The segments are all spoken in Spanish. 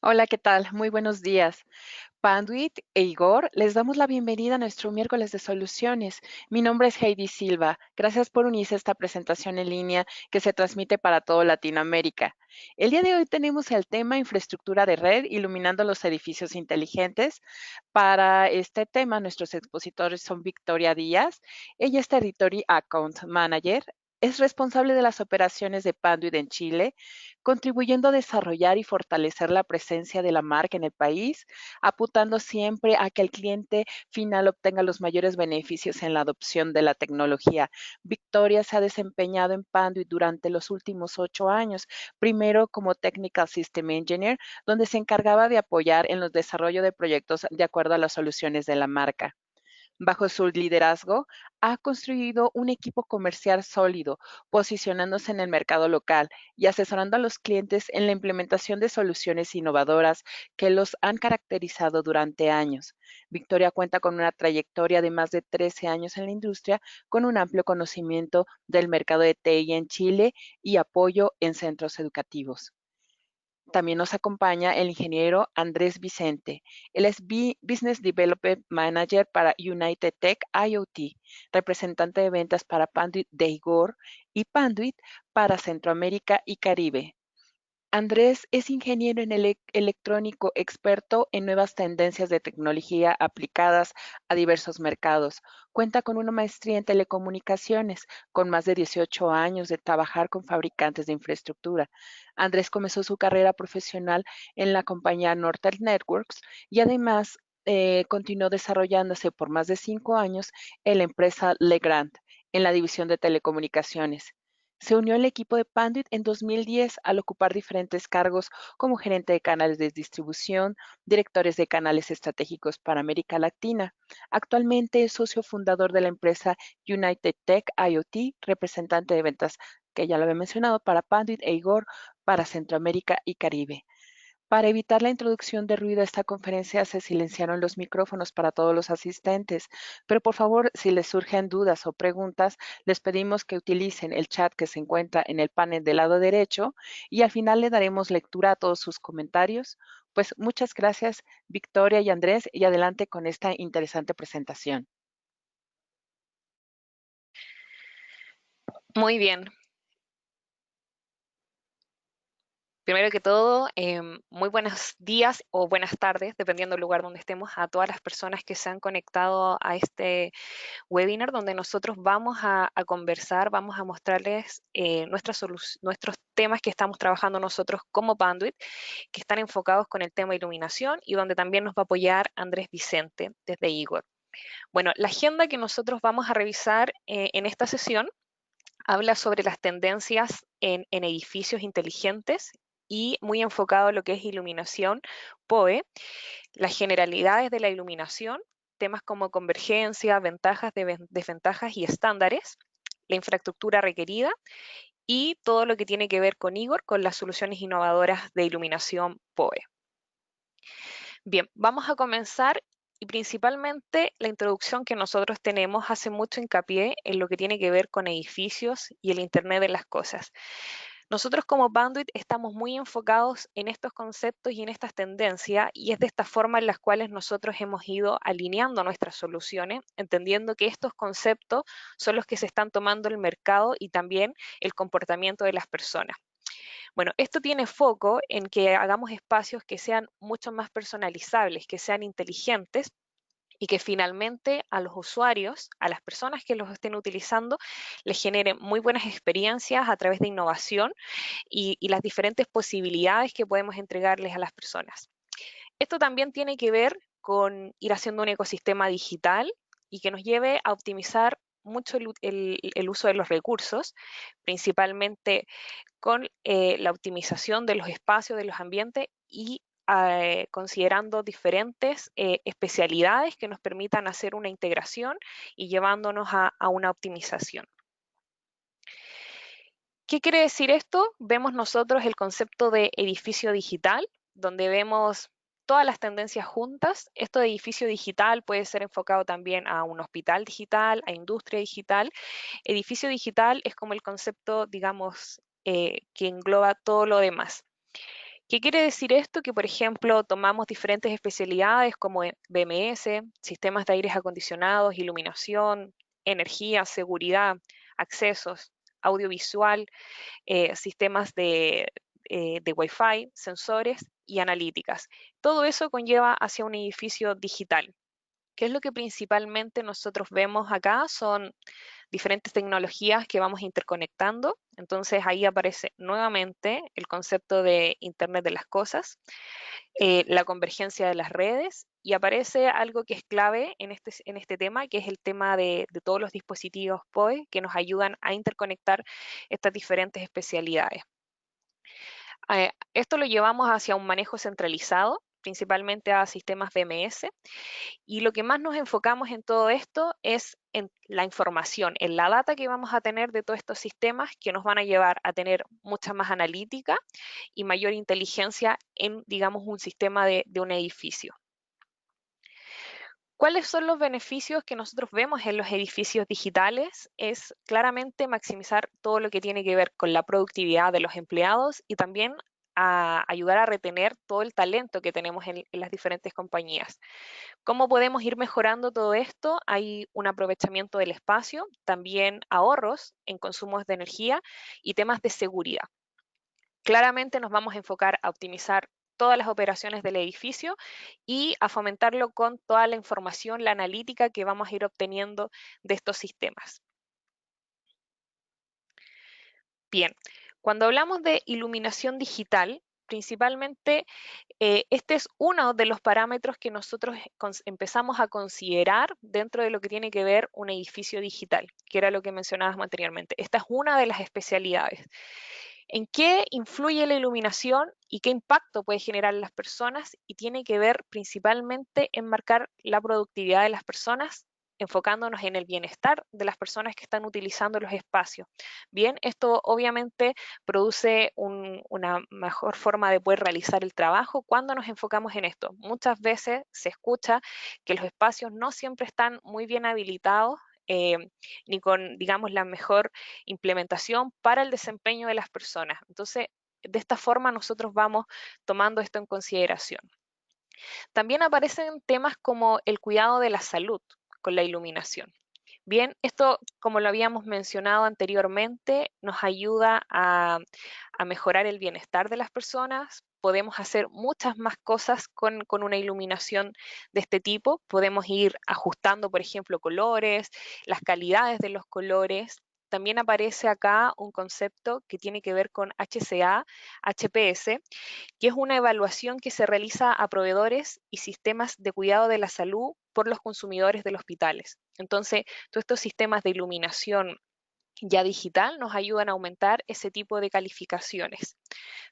Hola, ¿qué tal? Muy buenos días. Panduit e Igor, les damos la bienvenida a nuestro miércoles de soluciones. Mi nombre es Heidi Silva. Gracias por unirse a esta presentación en línea que se transmite para toda Latinoamérica. El día de hoy tenemos el tema infraestructura de red, iluminando los edificios inteligentes. Para este tema, nuestros expositores son Victoria Díaz. Ella es Territory Account Manager. Es responsable de las operaciones de Panduit en Chile, contribuyendo a desarrollar y fortalecer la presencia de la marca en el país, apuntando siempre a que el cliente final obtenga los mayores beneficios en la adopción de la tecnología. Victoria se ha desempeñado en Panduit durante los últimos 8 años, primero como Technical System Engineer, donde se encargaba de apoyar en los desarrollos de proyectos de acuerdo a las soluciones de la marca. Bajo su liderazgo, ha construido un equipo comercial sólido, posicionándose en el mercado local y asesorando a los clientes en la implementación de soluciones innovadoras que los han caracterizado durante años. Victoria cuenta con una trayectoria de más de 13 años en la industria, con un amplio conocimiento del mercado de TI en Chile y apoyo en centros educativos. También nos acompaña el ingeniero Andrés Vicente. Él es Business Development Manager para United Tech IoT, representante de ventas para Panduit de Igor y Panduit para Centroamérica y Caribe. Andrés es ingeniero en electrónico experto en nuevas tendencias de tecnología aplicadas a diversos mercados. Cuenta con una maestría en telecomunicaciones, con más de 18 años de trabajar con fabricantes de infraestructura. Andrés comenzó su carrera profesional en la compañía Nortel Networks y además continuó desarrollándose por más de 5 años en la empresa Legrand, en la división de telecomunicaciones. Se unió al equipo de Panduit en 2010 al ocupar diferentes cargos como gerente de canales de distribución, directores de canales estratégicos para América Latina. Actualmente es socio fundador de la empresa United Tech IoT, representante de ventas, que ya lo había mencionado, para Panduit e Igor para Centroamérica y Caribe. Para evitar la introducción de ruido a esta conferencia se silenciaron los micrófonos para todos los asistentes, pero por favor, si les surgen dudas o preguntas, les pedimos que utilicen el chat que se encuentra en el panel del lado derecho y al final le daremos lectura a todos sus comentarios. Pues muchas gracias, Victoria y Andrés, y adelante con esta interesante presentación. Muy bien. Primero que todo, muy buenos días o buenas tardes, dependiendo del lugar donde estemos, a todas las personas que se han conectado a este webinar donde nosotros vamos a conversar, vamos a mostrarles nuestros temas que estamos trabajando nosotros como Panduit, que están enfocados con el tema iluminación y donde también nos va a apoyar Andrés Vicente desde Igor. Bueno, la agenda que nosotros vamos a revisar en esta sesión habla sobre las tendencias en edificios inteligentes y muy enfocado a lo que es iluminación PoE, las generalidades de la iluminación, temas como convergencia, ventajas, desventajas y estándares, la infraestructura requerida y todo lo que tiene que ver con Igor, con las soluciones innovadoras de iluminación PoE. Bien, vamos a comenzar y principalmente la introducción que nosotros tenemos hace mucho hincapié en lo que tiene que ver con edificios y el Internet de las cosas. Nosotros como Panduit estamos muy enfocados en estos conceptos y en estas tendencias y es de esta forma en las cuales nosotros hemos ido alineando nuestras soluciones, entendiendo que estos conceptos son los que se están tomando el mercado y también el comportamiento de las personas. Bueno, esto tiene foco en que hagamos espacios que sean mucho más personalizables, que sean inteligentes y que finalmente a los usuarios, a las personas que los estén utilizando, les generen muy buenas experiencias a través de innovación y las diferentes posibilidades que podemos entregarles a las personas. Esto también tiene que ver con ir haciendo un ecosistema digital y que nos lleve a optimizar mucho el uso de los recursos, principalmente con la optimización de los espacios, de los ambientes y considerando diferentes especialidades que nos permitan hacer una integración y llevándonos a una optimización. ¿Qué quiere decir esto? Vemos nosotros el concepto de edificio digital, donde vemos todas las tendencias juntas. Esto de edificio digital puede ser enfocado también a un hospital digital, a industria digital. Edificio digital es como el concepto, digamos, que engloba todo lo demás. ¿Qué quiere decir esto? Que, por ejemplo, tomamos diferentes especialidades como BMS, sistemas de aires acondicionados, iluminación, energía, seguridad, accesos, audiovisual, sistemas de Wi-Fi, sensores y analíticas. Todo eso conlleva hacia un edificio digital. ¿Qué es lo que principalmente nosotros vemos acá? Son diferentes tecnologías que vamos interconectando. Entonces ahí aparece nuevamente el concepto de Internet de las cosas, la convergencia de las redes y aparece algo que es clave en este tema, que es el tema de todos los dispositivos PoE que nos ayudan a interconectar estas diferentes especialidades. Esto lo llevamos hacia un manejo centralizado, principalmente a sistemas BMS, y lo que más nos enfocamos en todo esto es en la información, en la data que vamos a tener de todos estos sistemas que nos van a llevar a tener mucha más analítica y mayor inteligencia en, digamos, un sistema de un edificio. ¿Cuáles son los beneficios que nosotros vemos en los edificios digitales? Es claramente maximizar todo lo que tiene que ver con la productividad de los empleados y también a ayudar a retener todo el talento que tenemos en las diferentes compañías. ¿Cómo podemos ir mejorando todo esto? Hay un aprovechamiento del espacio, también ahorros en consumos de energía y temas de seguridad. Claramente nos vamos a enfocar a optimizar todas las operaciones del edificio y a fomentarlo con toda la información, la analítica que vamos a ir obteniendo de estos sistemas. Bien, cuando hablamos de iluminación digital, principalmente este es uno de los parámetros que nosotros empezamos a considerar dentro de lo que tiene que ver un edificio digital, que era lo que mencionábamos anteriormente. Esta es una de las especialidades. ¿En qué influye la iluminación y qué impacto puede generar en las personas? Y tiene que ver principalmente en marcar la productividad de las personas, enfocándonos en el bienestar de las personas que están utilizando los espacios. Bien, esto obviamente produce una mejor forma de poder realizar el trabajo cuando nos enfocamos en esto. Muchas veces se escucha que los espacios no siempre están muy bien habilitados, ni con, digamos, la mejor implementación para el desempeño de las personas. Entonces, de esta forma nosotros vamos tomando esto en consideración. También aparecen temas como el cuidado de la salud con la iluminación. Bien, esto, como lo habíamos mencionado anteriormente, nos ayuda a mejorar el bienestar de las personas. Podemos hacer muchas más cosas con una iluminación de este tipo. Podemos ir ajustando, por ejemplo, colores, las calidades de los colores. También aparece acá un concepto que tiene que ver con HCA, HPS, que es una evaluación que se realiza a proveedores y sistemas de cuidado de la salud por los consumidores de los hospitales. Entonces, todos estos sistemas de iluminación ya digital nos ayudan a aumentar ese tipo de calificaciones.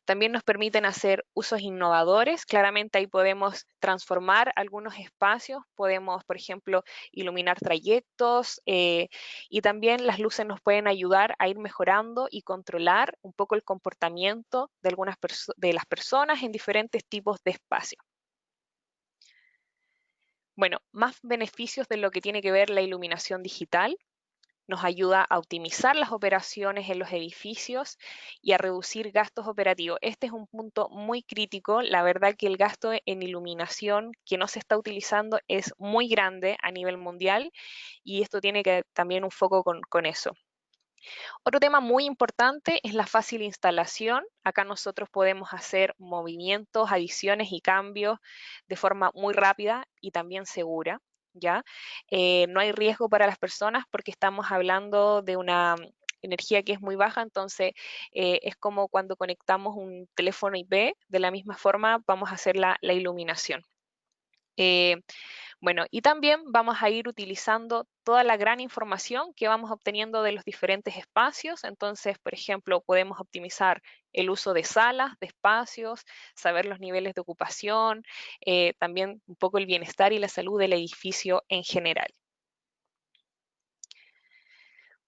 También nos permiten hacer usos innovadores. Claramente ahí podemos transformar algunos espacios, podemos, por ejemplo, iluminar trayectos y también las luces nos pueden ayudar a ir mejorando y controlar un poco el comportamiento de de las personas en diferentes tipos de espacios. Bueno, más beneficios de lo que tiene que ver la iluminación digital. Nos ayuda a optimizar las operaciones en los edificios y a reducir gastos operativos. Este es un punto muy crítico. La verdad que el gasto en iluminación que no se está utilizando es muy grande a nivel mundial y esto tiene que también un foco con eso. Otro tema muy importante es la fácil instalación. Acá nosotros podemos hacer movimientos, adiciones y cambios de forma muy rápida y también segura. ¿Ya? No hay riesgo para las personas porque estamos hablando de una energía que es muy baja, entonces es como cuando conectamos un teléfono IP, de la misma forma vamos a hacer la iluminación. Bueno, y también vamos a ir utilizando toda la gran información que vamos obteniendo de los diferentes espacios. Entonces, por ejemplo, podemos optimizar el uso de salas, de espacios, saber los niveles de ocupación, también un poco el bienestar y la salud del edificio en general.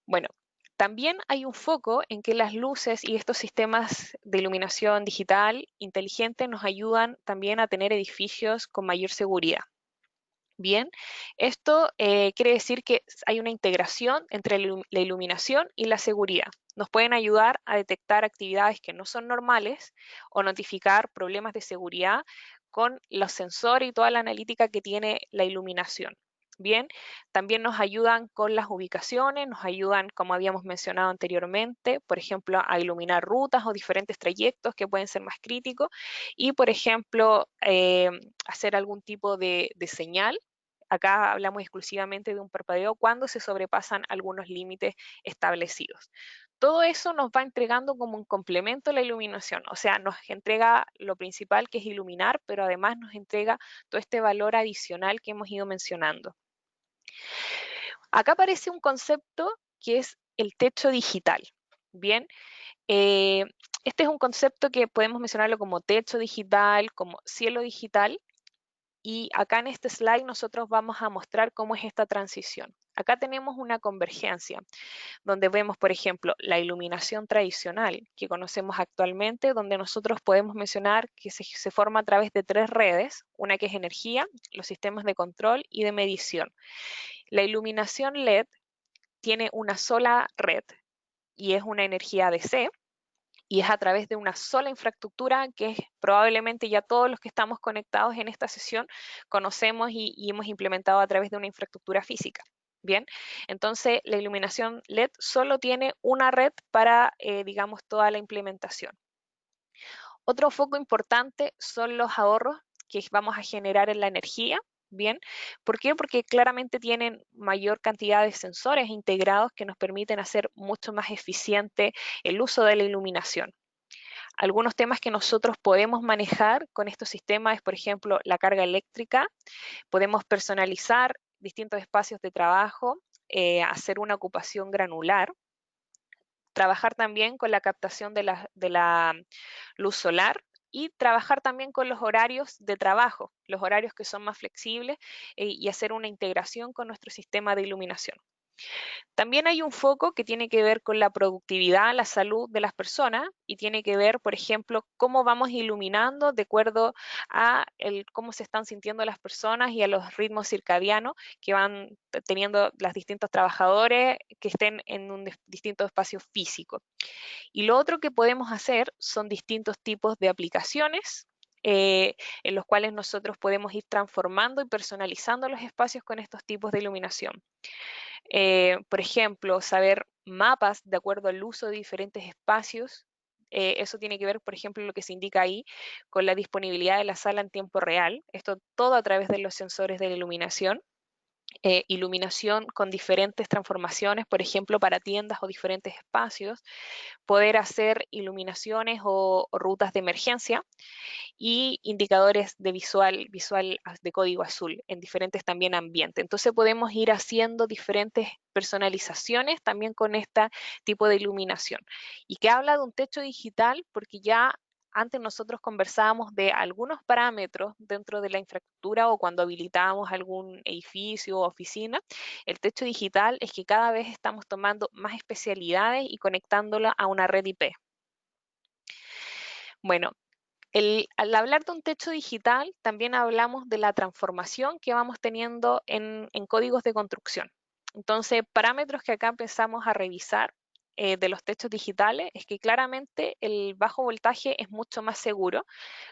Bueno, también hay un foco en que las luces y estos sistemas de iluminación digital inteligente nos ayudan también a tener edificios con mayor seguridad. Bien, esto quiere decir que hay una integración entre la iluminación y la seguridad. Nos pueden ayudar a detectar actividades que no son normales o notificar problemas de seguridad con los sensores y toda la analítica que tiene la iluminación. Bien, también nos ayudan con las ubicaciones, nos ayudan, como habíamos mencionado anteriormente, por ejemplo, a iluminar rutas o diferentes trayectos que pueden ser más críticos y, por ejemplo, hacer algún tipo de señal. Acá hablamos exclusivamente de un parpadeo cuando se sobrepasan algunos límites establecidos. Todo eso nos va entregando como un complemento la iluminación, o sea, nos entrega lo principal que es iluminar, pero además nos entrega todo este valor adicional que hemos ido mencionando. Acá aparece un concepto que es el techo digital. Bien, eh, este es un concepto que podemos mencionarlo como techo digital, como cielo digital, y acá en este slide nosotros vamos a mostrar cómo es esta transición. Acá tenemos una convergencia, donde vemos, por ejemplo, la iluminación tradicional que conocemos actualmente, donde nosotros podemos mencionar que se forma a través de tres redes, una que es energía, los sistemas de control y de medición. La iluminación LED tiene una sola red y es una energía DC, y es a través de una sola infraestructura que probablemente ya todos los que estamos conectados en esta sesión conocemos y hemos implementado a través de una infraestructura física. Bien, entonces la iluminación LED solo tiene una red para, digamos, toda la implementación. Otro foco importante son los ahorros que vamos a generar en la energía. Bien, ¿por qué? Porque claramente tienen mayor cantidad de sensores integrados que nos permiten hacer mucho más eficiente el uso de la iluminación. Algunos temas que nosotros podemos manejar con estos sistemas es, por ejemplo, la carga eléctrica. Podemos personalizar distintos espacios de trabajo, hacer una ocupación granular, trabajar también con la captación de la luz solar y trabajar también con los horarios de trabajo, los horarios que son más flexibles y hacer una integración con nuestro sistema de iluminación. También hay un foco que tiene que ver con la productividad, la salud de las personas y tiene que ver, por ejemplo, cómo vamos iluminando de acuerdo a cómo se están sintiendo las personas y a los ritmos circadianos que van teniendo los distintos trabajadores que estén en un distinto espacio físico. Y lo otro que podemos hacer son distintos tipos de aplicaciones en los cuales nosotros podemos ir transformando y personalizando los espacios con estos tipos de iluminación. Por ejemplo, saber mapas de acuerdo al uso de diferentes espacios. Eso tiene que ver, por ejemplo, lo que se indica ahí con la disponibilidad de la sala en tiempo real. Esto todo a través de los sensores de la iluminación. Iluminación con diferentes transformaciones, por ejemplo, para tiendas o diferentes espacios. Poder hacer iluminaciones o rutas de emergencia y indicadores de visual de código azul en diferentes también ambientes. Entonces podemos ir haciendo diferentes personalizaciones también con este tipo de iluminación. Y que habla de un techo digital porque ya antes nosotros conversábamos de algunos parámetros dentro de la infraestructura o cuando habilitábamos algún edificio o oficina. El techo digital es que cada vez estamos tomando más especialidades y conectándola a una red IP. Bueno, al hablar de un techo digital, también hablamos de la transformación que vamos teniendo en códigos de construcción. Entonces, parámetros que acá empezamos a revisar de los techos digitales es que claramente el bajo voltaje es mucho más seguro.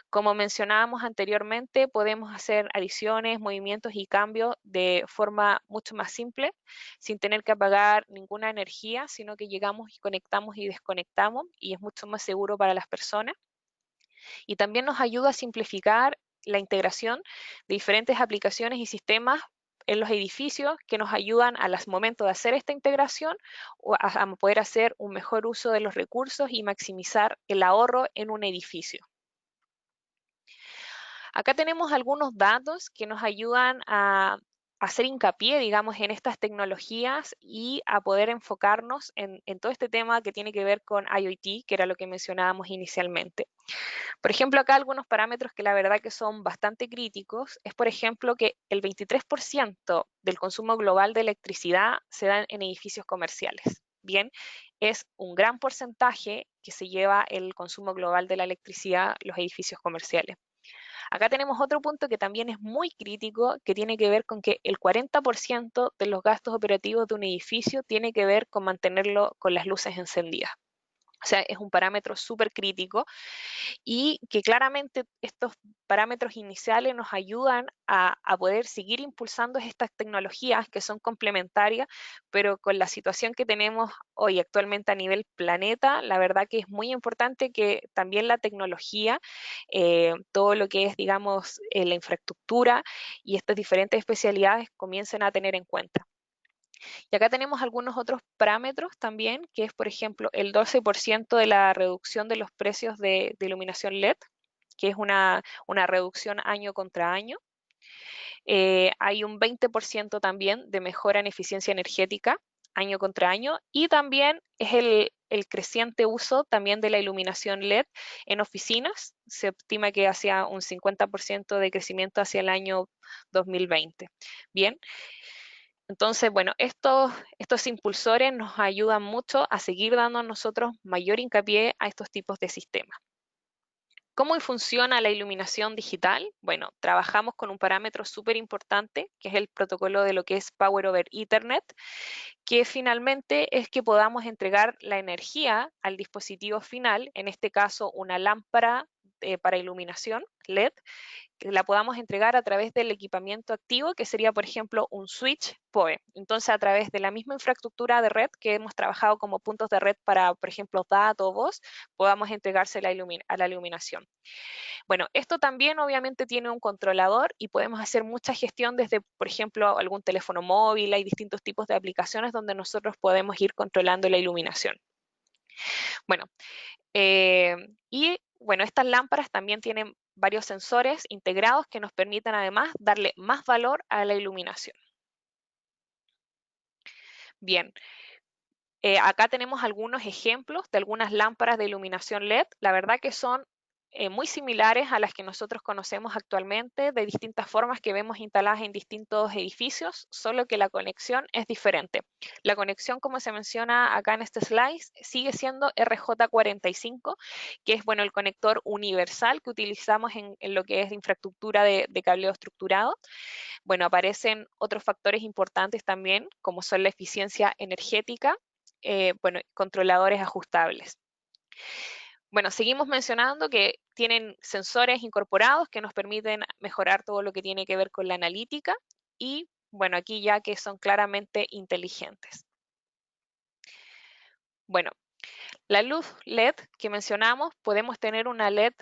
Como mencionábamos anteriormente, podemos hacer adiciones, movimientos y cambios de forma mucho más simple, sin tener que apagar ninguna energía, sino que llegamos y conectamos y desconectamos y es mucho más seguro para las personas. Y también nos ayuda a simplificar la integración de diferentes aplicaciones y sistemas en los edificios que nos ayudan al momento de hacer esta integración o a poder hacer un mejor uso de los recursos y maximizar el ahorro en un edificio. Acá tenemos algunos datos que nos ayudan a hacer hincapié, digamos, en estas tecnologías y a poder enfocarnos en todo este tema que tiene que ver con IoT, que era lo que mencionábamos inicialmente. Por ejemplo, acá algunos parámetros que la verdad que son bastante críticos es, por ejemplo, que el 23% del consumo global de electricidad se da en edificios comerciales. Bien, es un gran porcentaje que se lleva el consumo global de la electricidad los edificios comerciales. Acá tenemos otro punto que también es muy crítico, que tiene que ver con que el 40% de los gastos operativos de un edificio tiene que ver con mantenerlo con las luces encendidas. O sea, es un parámetro súper crítico y que claramente estos parámetros iniciales nos ayudan a poder seguir impulsando estas tecnologías que son complementarias, pero con la situación que tenemos hoy actualmente a nivel planeta, la verdad que es muy importante que también la tecnología, todo lo que es, digamos, la infraestructura y estas diferentes especialidades comiencen a tener en cuenta. Y acá tenemos algunos otros parámetros también, que es, por ejemplo, el 12% de la reducción de los precios de iluminación LED, que es una reducción año contra año. Hay un 20% también de mejora en eficiencia energética año contra año y también es el creciente uso también de la iluminación LED en oficinas. Se estima que hacia un 50% de crecimiento hacia el año 2020. Bien, entonces, bueno, estos impulsores nos ayudan mucho a seguir dando a nosotros mayor hincapié a estos tipos de sistemas. ¿Cómo funciona la iluminación digital? Bueno, trabajamos con un parámetro súper importante, que es el protocolo de lo que es Power over Ethernet, que finalmente es que podamos entregar la energía al dispositivo final, en este caso una lámpara para iluminación LED, que la podamos entregar a través del equipamiento activo, que sería, por ejemplo, un switch PoE. Entonces, a través de la misma infraestructura de red que hemos trabajado como puntos de red para, por ejemplo, DAT o voz, podamos entregarse a la iluminación. Bueno, esto también obviamente tiene un controlador y podemos hacer mucha gestión desde, por ejemplo, algún teléfono móvil. Hay distintos tipos de aplicaciones donde nosotros podemos ir controlando la iluminación. Bueno, eh, y bueno, estas lámparas también tienen varios sensores integrados que nos permiten además darle más valor a la iluminación. Bien, acá tenemos algunos ejemplos de algunas lámparas de iluminación LED. La verdad que son muy similares a las que nosotros conocemos actualmente, de distintas formas que vemos instaladas en distintos edificios, solo que la conexión es diferente. La conexión, como se menciona acá en este slide, sigue siendo RJ45, que es bueno, el conector universal que utilizamos en lo que es infraestructura de cableo estructurado. Bueno, aparecen otros factores importantes también, como son la eficiencia energética, bueno, controladores ajustables. Bueno, seguimos mencionando que tienen sensores incorporados que nos permiten mejorar todo lo que tiene que ver con la analítica y, bueno, aquí ya que son claramente inteligentes. Bueno, la luz LED que mencionamos, podemos tener una LED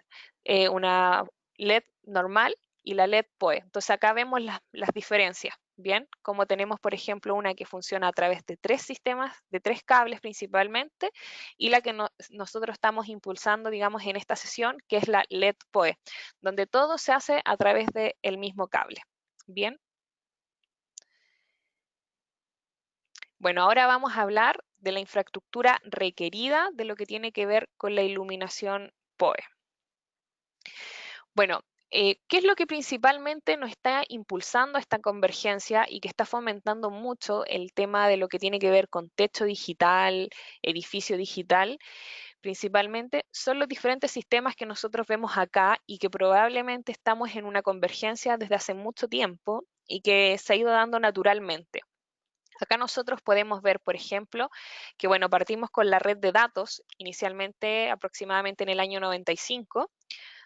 normal y la LED PoE. Entonces acá vemos las diferencias, ¿bien? Como tenemos, por ejemplo, una que funciona a través de 3 sistemas, de 3 cables principalmente, y la que nosotros estamos impulsando, digamos, en esta sesión, que es la LED PoE, donde todo se hace a través del mismo cable, ¿bien? Bueno, ahora vamos a hablar de la infraestructura requerida de lo que tiene que ver con la iluminación PoE. Bueno, ¿qué es lo que principalmente nos está impulsando esta convergencia y que está fomentando mucho el tema de lo que tiene que ver con techo digital, edificio digital? Principalmente son los diferentes sistemas que nosotros vemos acá y que probablemente estamos en una convergencia desde hace mucho tiempo y que se ha ido dando naturalmente. Acá nosotros podemos ver, por ejemplo, que bueno, partimos con la red de datos inicialmente aproximadamente en el año 95,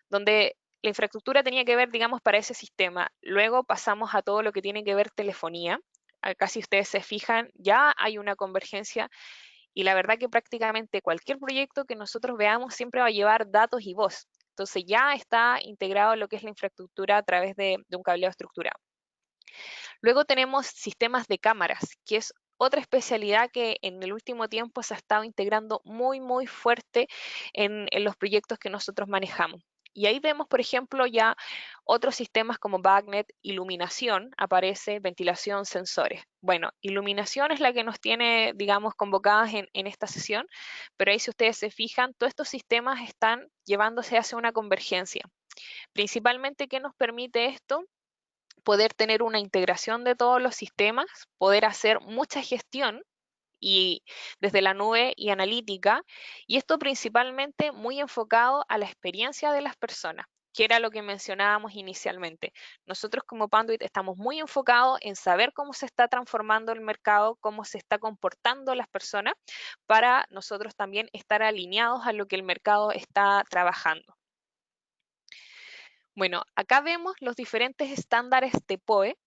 donde la infraestructura tenía que ver, digamos, para ese sistema. Luego pasamos a todo lo que tiene que ver telefonía. Acá si ustedes se fijan, ya hay una convergencia y la verdad que prácticamente cualquier proyecto que nosotros veamos siempre va a llevar datos y voz. Entonces ya está integrado lo que es la infraestructura a través de un cableado estructurado. Luego tenemos sistemas de cámaras, que es otra especialidad que en el último tiempo se ha estado integrando muy fuerte en los proyectos que nosotros manejamos. Y ahí vemos, por ejemplo, ya otros sistemas como BACnet, iluminación, aparece, ventilación, sensores. Bueno, iluminación es la que nos tiene, digamos, convocadas en esta sesión, pero ahí si ustedes se fijan, todos estos sistemas están llevándose hacia una convergencia. Principalmente, ¿qué nos permite esto? Poder tener una integración de todos los sistemas, poder hacer mucha gestión y desde la nube y analítica, y esto principalmente muy enfocado a la experiencia de las personas. que era lo que mencionábamos inicialmente. Nosotros como Panduit estamos muy enfocados en saber cómo se está transformando el mercado, cómo se está comportando las personas, para nosotros también estar alineados a lo que el mercado está trabajando. Bueno, acá vemos los diferentes estándares de POE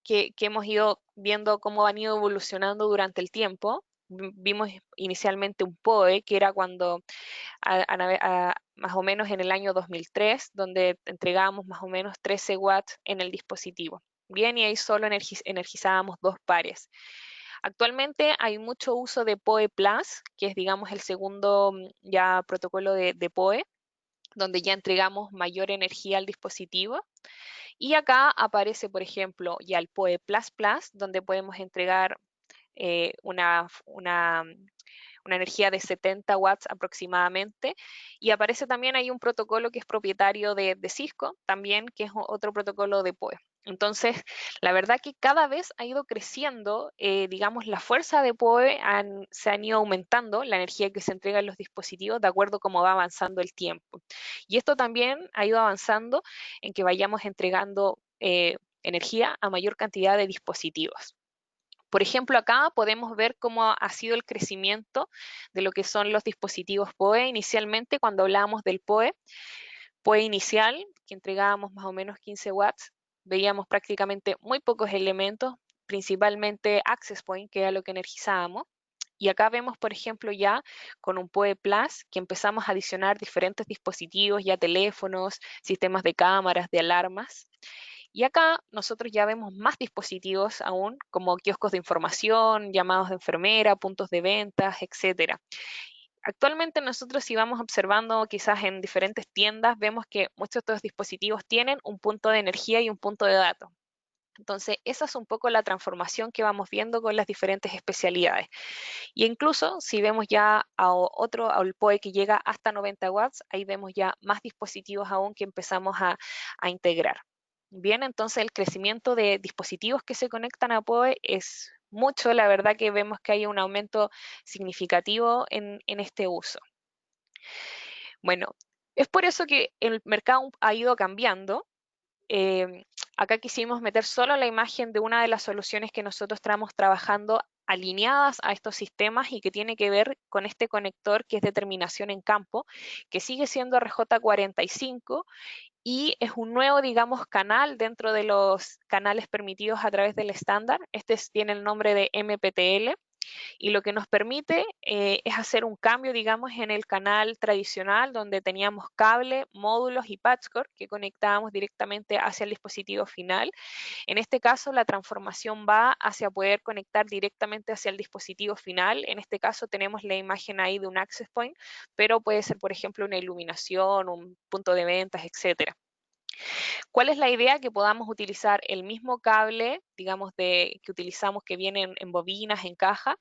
que hemos ido viendo cómo han ido evolucionando durante el tiempo. Vimos inicialmente un POE, que era cuando más o menos en el año 2003, donde entregábamos más o menos 13 watts en el dispositivo. Bien, y ahí solo energizábamos 2 pares. Actualmente hay mucho uso de PoE Plus, que es, digamos, el segundo ya protocolo de PoE, donde ya entregamos mayor energía al dispositivo. Y acá aparece, por ejemplo, ya el PoE Plus Plus, donde podemos entregar una energía de 70 watts aproximadamente. Y aparece también ahí un protocolo que es propietario de Cisco, también, que es otro protocolo de PoE. Entonces, la verdad que cada vez ha ido creciendo, digamos, la fuerza de PoE, se han ido aumentando la energía que se entrega en los dispositivos de acuerdo a cómo va avanzando el tiempo. Y esto también ha ido avanzando en que vayamos entregando energía a mayor cantidad de dispositivos. Por ejemplo, acá podemos ver cómo ha sido el crecimiento de lo que son los dispositivos PoE. Inicialmente, cuando hablábamos del PoE inicial, que entregábamos más o menos 15 watts, veíamos prácticamente muy pocos elementos, principalmente access point, que era lo que energizábamos. Y acá vemos, por ejemplo, ya con un PoE Plus, que empezamos a adicionar diferentes dispositivos, ya teléfonos, sistemas de cámaras, de alarmas. Y acá nosotros ya vemos más dispositivos aún, como kioscos de información, llamados de enfermera, puntos de ventas, etcétera. Actualmente nosotros, si vamos observando quizás en diferentes tiendas, vemos que muchos de estos dispositivos tienen un punto de energía y un punto de datos. Entonces, esa es un poco la transformación que vamos viendo con las diferentes especialidades. Y incluso si vemos ya al PoE que llega hasta 90 watts, ahí vemos ya más dispositivos aún que empezamos a integrar. Bien, entonces el crecimiento de dispositivos que se conectan a PoE es mucho, la verdad que vemos que hay un aumento significativo en este uso. Bueno, es por eso que el mercado ha ido cambiando. Acá quisimos meter solo la imagen de una de las soluciones que nosotros estamos trabajando alineadas a estos sistemas y que tiene que ver con este conector que es de terminación en campo, que sigue siendo RJ45 y es un nuevo, digamos, canal dentro de los canales permitidos a través del estándar. Tiene el nombre de MPTL y lo que nos permite es hacer un cambio, digamos, en el canal tradicional donde teníamos cable, módulos y patchcore que conectábamos directamente hacia el dispositivo final. En este caso, la transformación va hacia poder conectar directamente hacia el dispositivo final. En este caso tenemos la imagen ahí de un access point, pero puede ser, por ejemplo, una iluminación, un punto de ventas, etcétera. ¿Cuál es la idea? Que podamos utilizar el mismo cable, digamos, que utilizamos que viene en bobinas, en caja,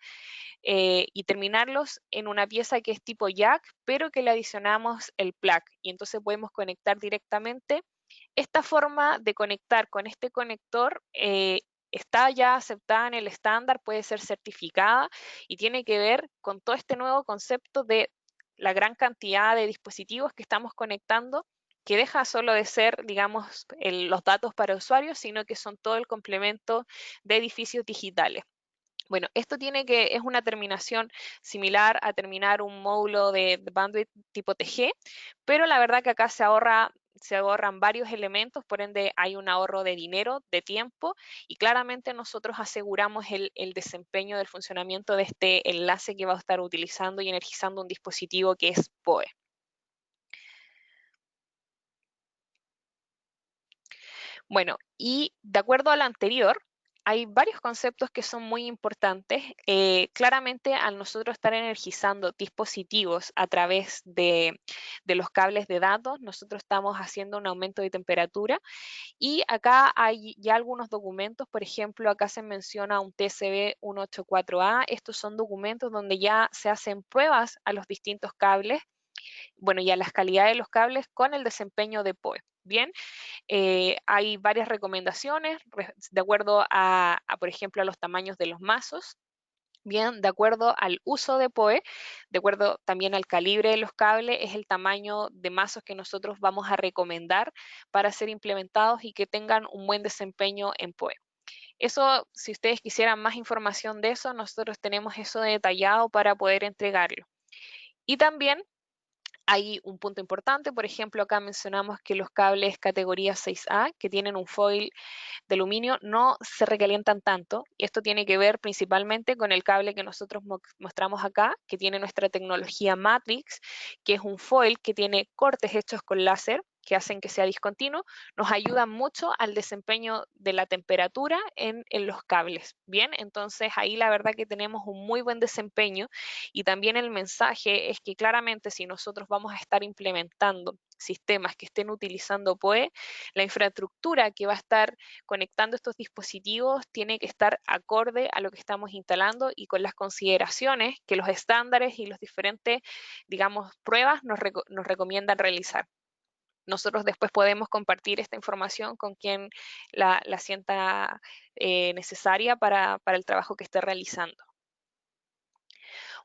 y terminarlos en una pieza que es tipo jack, pero que le adicionamos el plug. Y entonces podemos conectar directamente. Esta forma de conectar con este conector está ya aceptada en el estándar, puede ser certificada y tiene que ver con todo este nuevo concepto de la gran cantidad de dispositivos que estamos conectando, que deja solo de ser, digamos, los datos para usuarios, sino que son todo el complemento de edificios digitales. Bueno, esto es una terminación similar a terminar un módulo de bandwidth tipo TG, pero la verdad que acá se ahorran varios elementos, por ende hay un ahorro de dinero, de tiempo, y claramente nosotros aseguramos el desempeño del funcionamiento de este enlace que va a estar utilizando y energizando un dispositivo que es PoE. Bueno, y de acuerdo a lo anterior, hay varios conceptos que son muy importantes. Claramente, al nosotros estar energizando dispositivos a través de los cables de datos, nosotros estamos haciendo un aumento de temperatura. Y acá hay ya algunos documentos, por ejemplo, acá se menciona un TCB 184A. Estos son documentos donde ya se hacen pruebas a los distintos cables, bueno, y a las calidades de los cables con el desempeño de PoE. Bien, hay varias recomendaciones de acuerdo por ejemplo, a los tamaños de los mazos. Bien, de acuerdo al uso de PoE, de acuerdo también al calibre de los cables, es el tamaño de mazos que nosotros vamos a recomendar para ser implementados y que tengan un buen desempeño en PoE. Eso, si ustedes quisieran más información de eso, nosotros tenemos eso detallado para poder entregarlo. Y también hay un punto importante, por ejemplo, acá mencionamos que los cables categoría 6A, que tienen un foil de aluminio, no se recalientan tanto. Y esto tiene que ver principalmente con el cable que nosotros mostramos acá, que tiene nuestra tecnología Matrix, que es un foil que tiene cortes hechos con láser que hacen que sea discontinuo, nos ayuda mucho al desempeño de la temperatura en los cables. Bien, entonces ahí la verdad que tenemos un muy buen desempeño y también el mensaje es que claramente si nosotros vamos a estar implementando sistemas que estén utilizando PoE, la infraestructura que va a estar conectando estos dispositivos tiene que estar acorde a lo que estamos instalando y con las consideraciones que los estándares y los diferentes, digamos, pruebas nos recomiendan realizar. Nosotros después podemos compartir esta información con quien la sienta necesaria para el trabajo que esté realizando.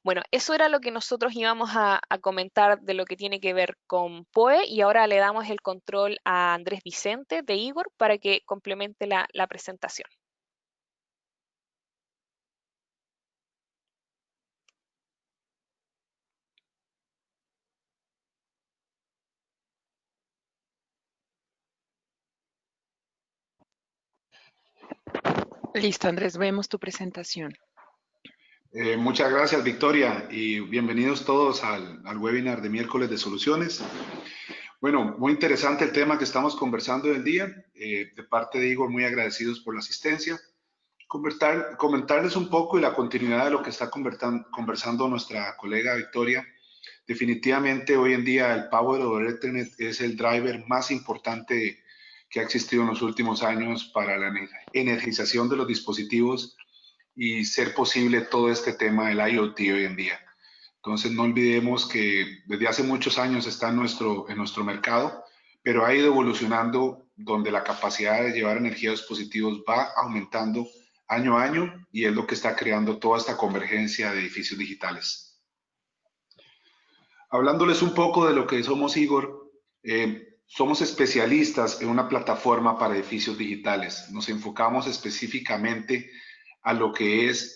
Bueno, eso era lo que nosotros íbamos a comentar de lo que tiene que ver con PoE y ahora le damos el control a Andrés Vicente de Igor para que complemente la presentación. Listo, Andrés, vemos tu presentación. Muchas gracias, Victoria, y bienvenidos todos al webinar de miércoles de soluciones. Bueno, muy interesante el tema que estamos conversando hoy en día. De parte de Igor, muy agradecidos por la asistencia. Comentarles un poco y la continuidad de lo que está conversando nuestra colega Victoria. Definitivamente hoy en día el Power over Ethernet es el driver más importante que ha existido en los últimos años para la energización de los dispositivos y ser posible todo este tema del IoT hoy en día. Entonces no olvidemos que desde hace muchos años está en nuestro mercado, pero ha ido evolucionando donde la capacidad de llevar energía a dispositivos va aumentando año a año y es lo que está creando toda esta convergencia de edificios digitales. Hablándoles un poco de lo que somos, Igor, somos especialistas en una plataforma para edificios digitales. Nos enfocamos específicamente a lo que es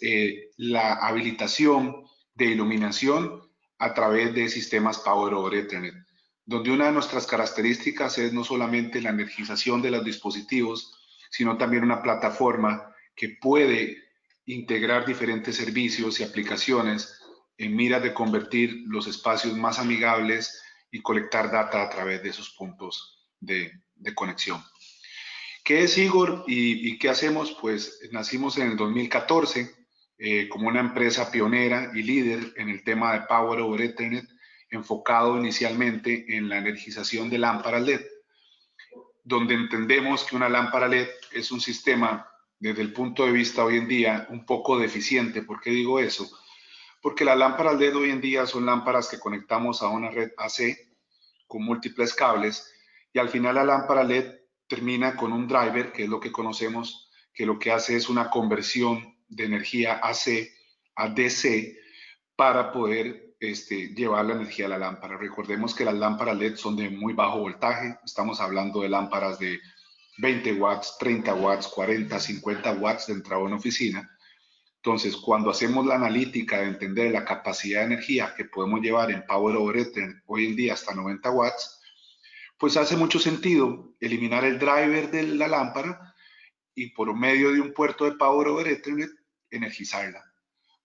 la habilitación de iluminación a través de sistemas Power over Ethernet, donde una de nuestras características es no solamente la energización de los dispositivos, sino también una plataforma que puede integrar diferentes servicios y aplicaciones en miras de convertir los espacios más amigables y colectar data a través de esos puntos de conexión. ¿Qué es Igor y qué hacemos? Pues nacimos en el 2014 como una empresa pionera y líder en el tema de Power over Ethernet, enfocado inicialmente en la energización de lámparas LED, donde entendemos que una lámpara LED es un sistema, desde el punto de vista hoy en día, un poco deficiente. ¿Por qué digo eso? Porque las lámparas LED hoy en día son lámparas que conectamos a una red AC con múltiples cables y al final la lámpara LED termina con un driver, que es lo que conocemos, que lo que hace es una conversión de energía AC a DC para poder llevar la energía a la lámpara. Recordemos que las lámparas LED son de muy bajo voltaje, estamos hablando de lámparas de 20 watts, 30 watts, 40, 50 watts de entrada a una oficina. Entonces, cuando hacemos la analítica de entender la capacidad de energía que podemos llevar en Power over Ethernet hoy en día hasta 90 watts, pues hace mucho sentido eliminar el driver de la lámpara y por medio de un puerto de Power over Ethernet energizarla.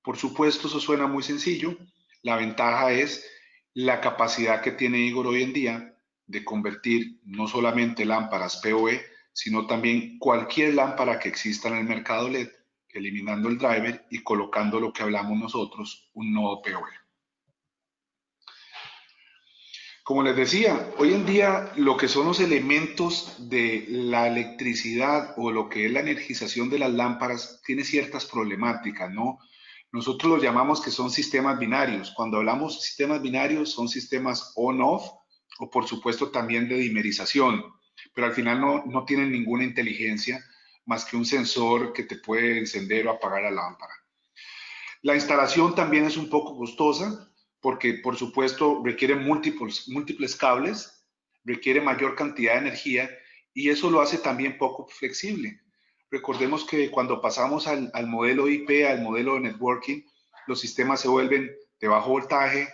Por supuesto, eso suena muy sencillo. La ventaja es la capacidad que tiene Igor hoy en día de convertir no solamente lámparas PoE, sino también cualquier lámpara que exista en el mercado LED, eliminando el driver y colocando lo que hablamos nosotros, un nodo PoE. Como les decía, hoy en día lo que son los elementos de la electricidad o lo que es la energización de las lámparas tiene ciertas problemáticas, ¿no? Nosotros lo llamamos que son sistemas binarios. Cuando hablamos de sistemas binarios son sistemas on-off o por supuesto también de dimerización, pero al final no tienen ninguna inteligencia más que un sensor que te puede encender o apagar la lámpara. La instalación también es un poco costosa porque, por supuesto, requiere múltiples cables, requiere mayor cantidad de energía y eso lo hace también poco flexible. Recordemos que cuando pasamos al modelo IP, al modelo de networking, los sistemas se vuelven de bajo voltaje,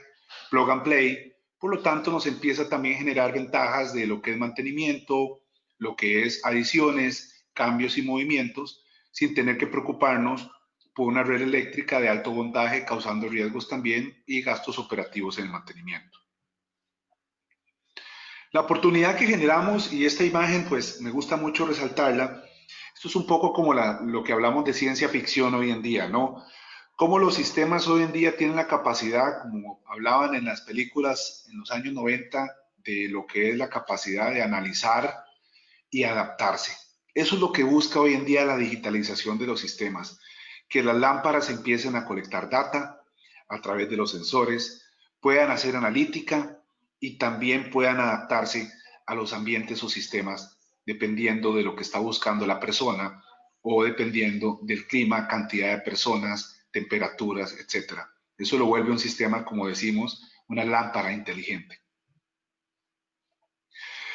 plug and play, por lo tanto nos empieza también a generar ventajas de lo que es mantenimiento, lo que es adiciones, cambios y movimientos, sin tener que preocuparnos por una red eléctrica de alto voltaje, causando riesgos también y gastos operativos en el mantenimiento. La oportunidad que generamos, y esta imagen pues me gusta mucho resaltarla, esto es un poco como lo que hablamos de ciencia ficción hoy en día, ¿no? Cómo los sistemas hoy en día tienen la capacidad, como hablaban en las películas en los años 90, de lo que es la capacidad de analizar y adaptarse. Eso es lo que busca hoy en día la digitalización de los sistemas, que las lámparas empiecen a colectar data a través de los sensores, puedan hacer analítica y también puedan adaptarse a los ambientes o sistemas dependiendo de lo que está buscando la persona o dependiendo del clima, cantidad de personas, temperaturas, etc. Eso lo vuelve un sistema, como decimos, una lámpara inteligente.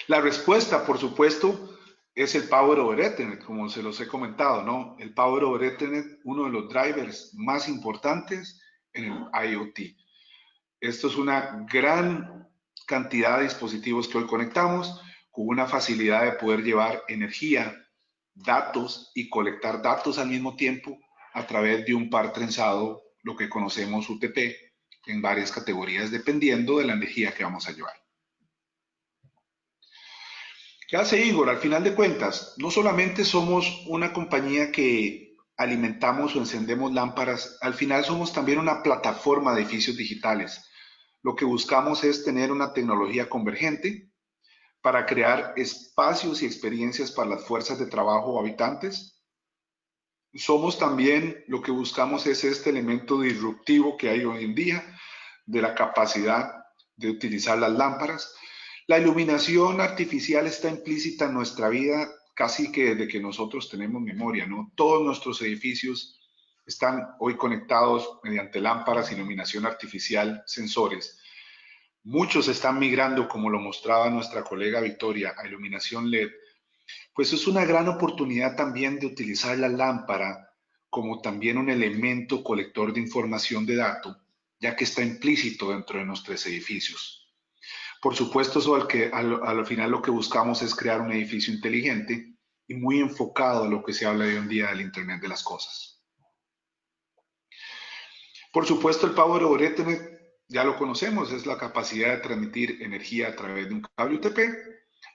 La respuesta, por supuesto, es el Power over Ethernet, como se los he comentado, ¿no? El Power over Ethernet, uno de los drivers más importantes en el IoT. Esto es una gran cantidad de dispositivos que hoy conectamos con una facilidad de poder llevar energía, datos y colectar datos al mismo tiempo a través de un par trenzado, lo que conocemos UTP, en varias categorías dependiendo de la energía que vamos a llevar. ¿Qué hace Igor? Al final de cuentas, no solamente somos una compañía que alimentamos o encendemos lámparas, al final somos también una plataforma de edificios digitales. Lo que buscamos es tener una tecnología convergente para crear espacios y experiencias para las fuerzas de trabajo o habitantes. Somos también, lo que buscamos es este elemento disruptivo que hay hoy en día de la capacidad de utilizar las lámparas. La iluminación artificial está implícita en nuestra vida casi que desde que nosotros tenemos memoria, ¿no? Todos nuestros edificios están hoy conectados mediante lámparas, iluminación artificial, sensores. Muchos están migrando, como lo mostraba nuestra colega Victoria, a iluminación LED. Pues es una gran oportunidad también de utilizar la lámpara como también un elemento colector de información de datos, ya que está implícito dentro de nuestros edificios. Por supuesto, eso al final lo que buscamos es crear un edificio inteligente y muy enfocado a lo que se habla hoy en día del Internet de las cosas. Por supuesto, el Power over Ethernet ya lo conocemos, es la capacidad de transmitir energía a través de un cable UTP.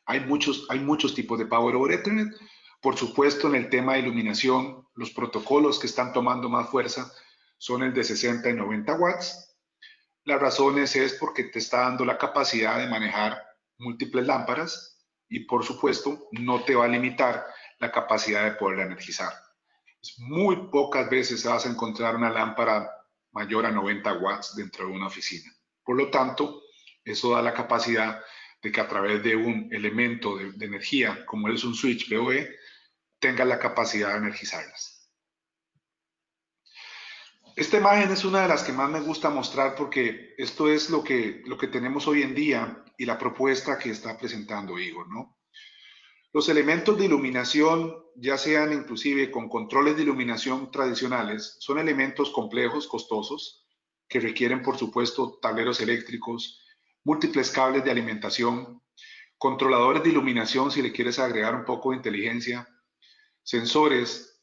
Hay muchos tipos de Power over Ethernet. Por supuesto, en el tema de iluminación, los protocolos que están tomando más fuerza son el de 60 y 90 watts. Las razones es porque te está dando la capacidad de manejar múltiples lámparas y por supuesto no te va a limitar la capacidad de poder energizar. Muy pocas veces vas a encontrar una lámpara mayor a 90 watts dentro de una oficina. Por lo tanto, eso da la capacidad de que a través de un elemento de energía, como es un switch PoE, tengas la capacidad de energizarlas. Esta imagen es una de las que más me gusta mostrar porque esto es lo que tenemos hoy en día y la propuesta que está presentando Igor, ¿no? Los elementos de iluminación, ya sean inclusive con controles de iluminación tradicionales, son elementos complejos, costosos, que requieren, por supuesto, tableros eléctricos, múltiples cables de alimentación, controladores de iluminación si le quieres agregar un poco de inteligencia, sensores,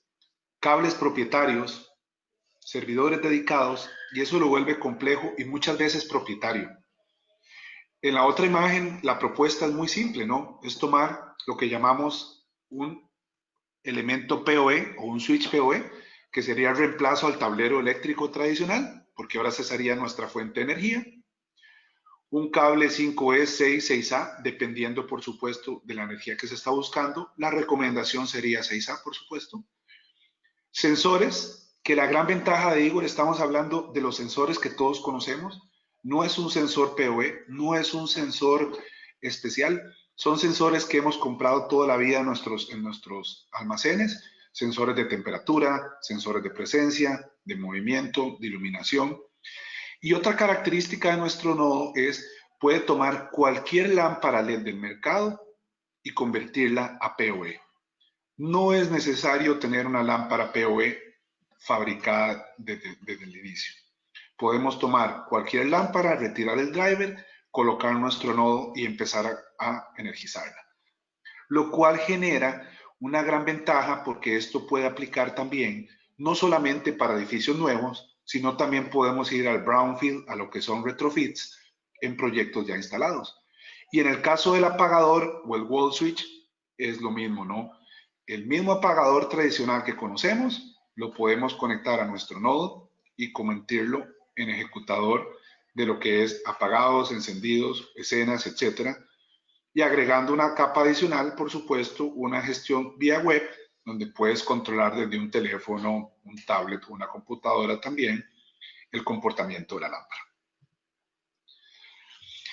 cables propietarios, servidores dedicados, y eso lo vuelve complejo y muchas veces propietario. En la otra imagen, la propuesta es muy simple, ¿no? Es tomar lo que llamamos un elemento PoE o un switch PoE, que sería el reemplazo al tablero eléctrico tradicional, porque ahora se sería nuestra fuente de energía. Un cable 5E, 6, 6A, dependiendo, por supuesto, de la energía que se está buscando. La recomendación sería 6A, por supuesto. Sensores, que la gran ventaja de Igor, estamos hablando de los sensores que todos conocemos, no es un sensor PoE, no es un sensor especial, son sensores que hemos comprado toda la vida en nuestros almacenes, sensores de temperatura, sensores de presencia, de movimiento, de iluminación. Y otra característica de nuestro nodo es, puede tomar cualquier lámpara LED del mercado y convertirla a PoE. No es necesario tener una lámpara PoE fabricada desde el inicio. Podemos tomar cualquier lámpara, retirar el driver, colocar nuestro nodo y empezar a energizarla. Lo cual genera una gran ventaja porque esto puede aplicar también no solamente para edificios nuevos, sino también podemos ir al brownfield, a lo que son retrofits en proyectos ya instalados. Y en el caso del apagador o el wall switch es lo mismo, ¿no? El mismo apagador tradicional que conocemos lo podemos conectar a nuestro nodo y convertirlo en ejecutador de lo que es apagados, encendidos, escenas, etcétera, y agregando una capa adicional, por supuesto, una gestión vía web, donde puedes controlar desde un teléfono, un tablet o una computadora también el comportamiento de la lámpara.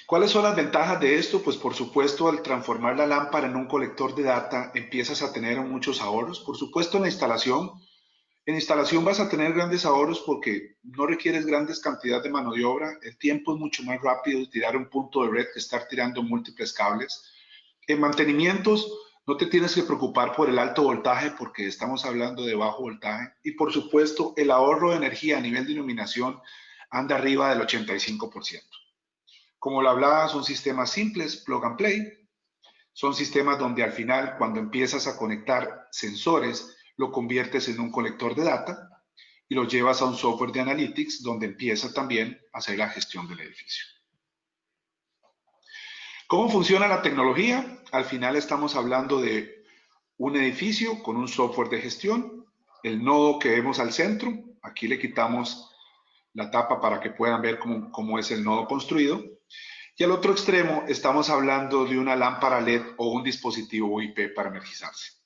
¿Cuáles son las ventajas de esto? Pues por supuesto, al transformar la lámpara en un colector de data, empiezas a tener muchos ahorros. Por supuesto, en instalación vas a tener grandes ahorros porque no requieres grandes cantidades de mano de obra. El tiempo es mucho más rápido tirar un punto de red que estar tirando múltiples cables. En mantenimientos, no te tienes que preocupar por el alto voltaje porque estamos hablando de bajo voltaje. Y por supuesto, el ahorro de energía a nivel de iluminación anda arriba del 85%. Como lo hablaba, son sistemas simples, plug and play. Son sistemas donde al final, cuando empiezas a conectar sensores, lo conviertes en un colector de data y lo llevas a un software de analytics donde empieza también a hacer la gestión del edificio. ¿Cómo funciona la tecnología? Al final estamos hablando de un edificio con un software de gestión, el nodo que vemos al centro. Aquí le quitamos la tapa para que puedan ver cómo es el nodo construido. Y al otro extremo estamos hablando de una lámpara LED o un dispositivo IP para energizarse.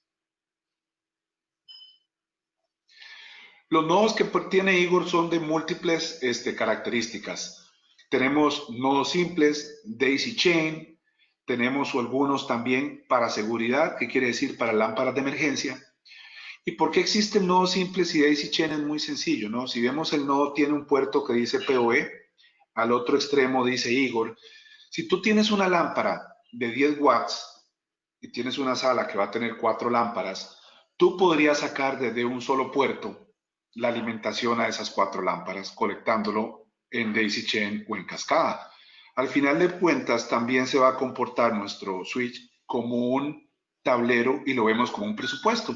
Los nodos que tiene Igor son de múltiples características. Tenemos nodos simples, daisy chain, tenemos algunos también para seguridad, que quiere decir para lámparas de emergencia. ¿Y por qué existen nodos simples y daisy chain? Es muy sencillo, ¿no? Si vemos el nodo tiene un puerto que dice PoE, al otro extremo dice Igor. Si tú tienes una lámpara de 10 watts y tienes una sala que va a tener 4 lámparas, tú podrías sacar desde un solo puerto la alimentación a esas 4 lámparas, conectándolo en daisy chain o en cascada. Al final de cuentas, también se va a comportar nuestro switch como un tablero y lo vemos como un presupuesto.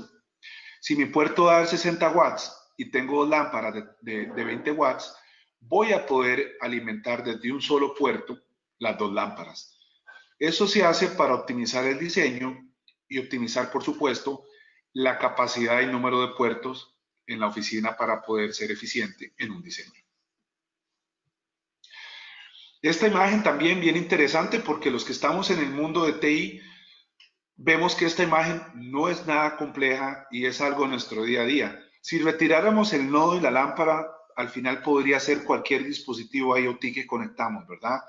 Si mi puerto da 60 watts y tengo 2 lámparas de 20 watts, voy a poder alimentar desde un solo puerto las 2 lámparas. Eso se hace para optimizar el diseño y optimizar, por supuesto, la capacidad y número de puertos en la oficina para poder ser eficiente en un diseño. Esta imagen también bien interesante porque los que estamos en el mundo de TI vemos que esta imagen no es nada compleja y es algo de nuestro día a día. Si retiráramos el nodo y la lámpara, al final podría ser cualquier dispositivo IoT que conectamos, ¿verdad?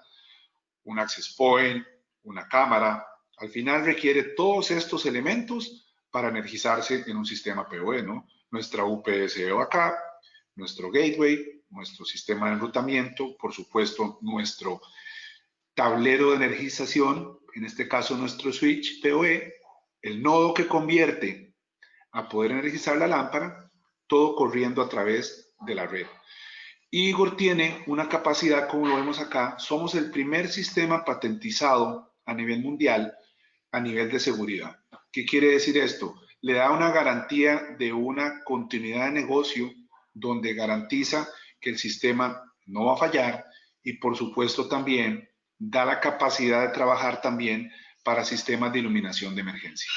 Un access point, una cámara. Al final requiere todos estos elementos para energizarse en un sistema PoE, ¿no? Nuestra UPS acá, nuestro gateway, nuestro sistema de enrutamiento, por supuesto, nuestro tablero de energización, en este caso nuestro switch PoE, el nodo que convierte a poder energizar la lámpara, todo corriendo a través de la red. Igor tiene una capacidad, como lo vemos acá, somos el primer sistema patentizado a nivel mundial a nivel de seguridad. ¿Qué quiere decir esto? Le da una garantía de una continuidad de negocio donde garantiza que el sistema no va a fallar y por supuesto también da la capacidad de trabajar también para sistemas de iluminación de emergencia.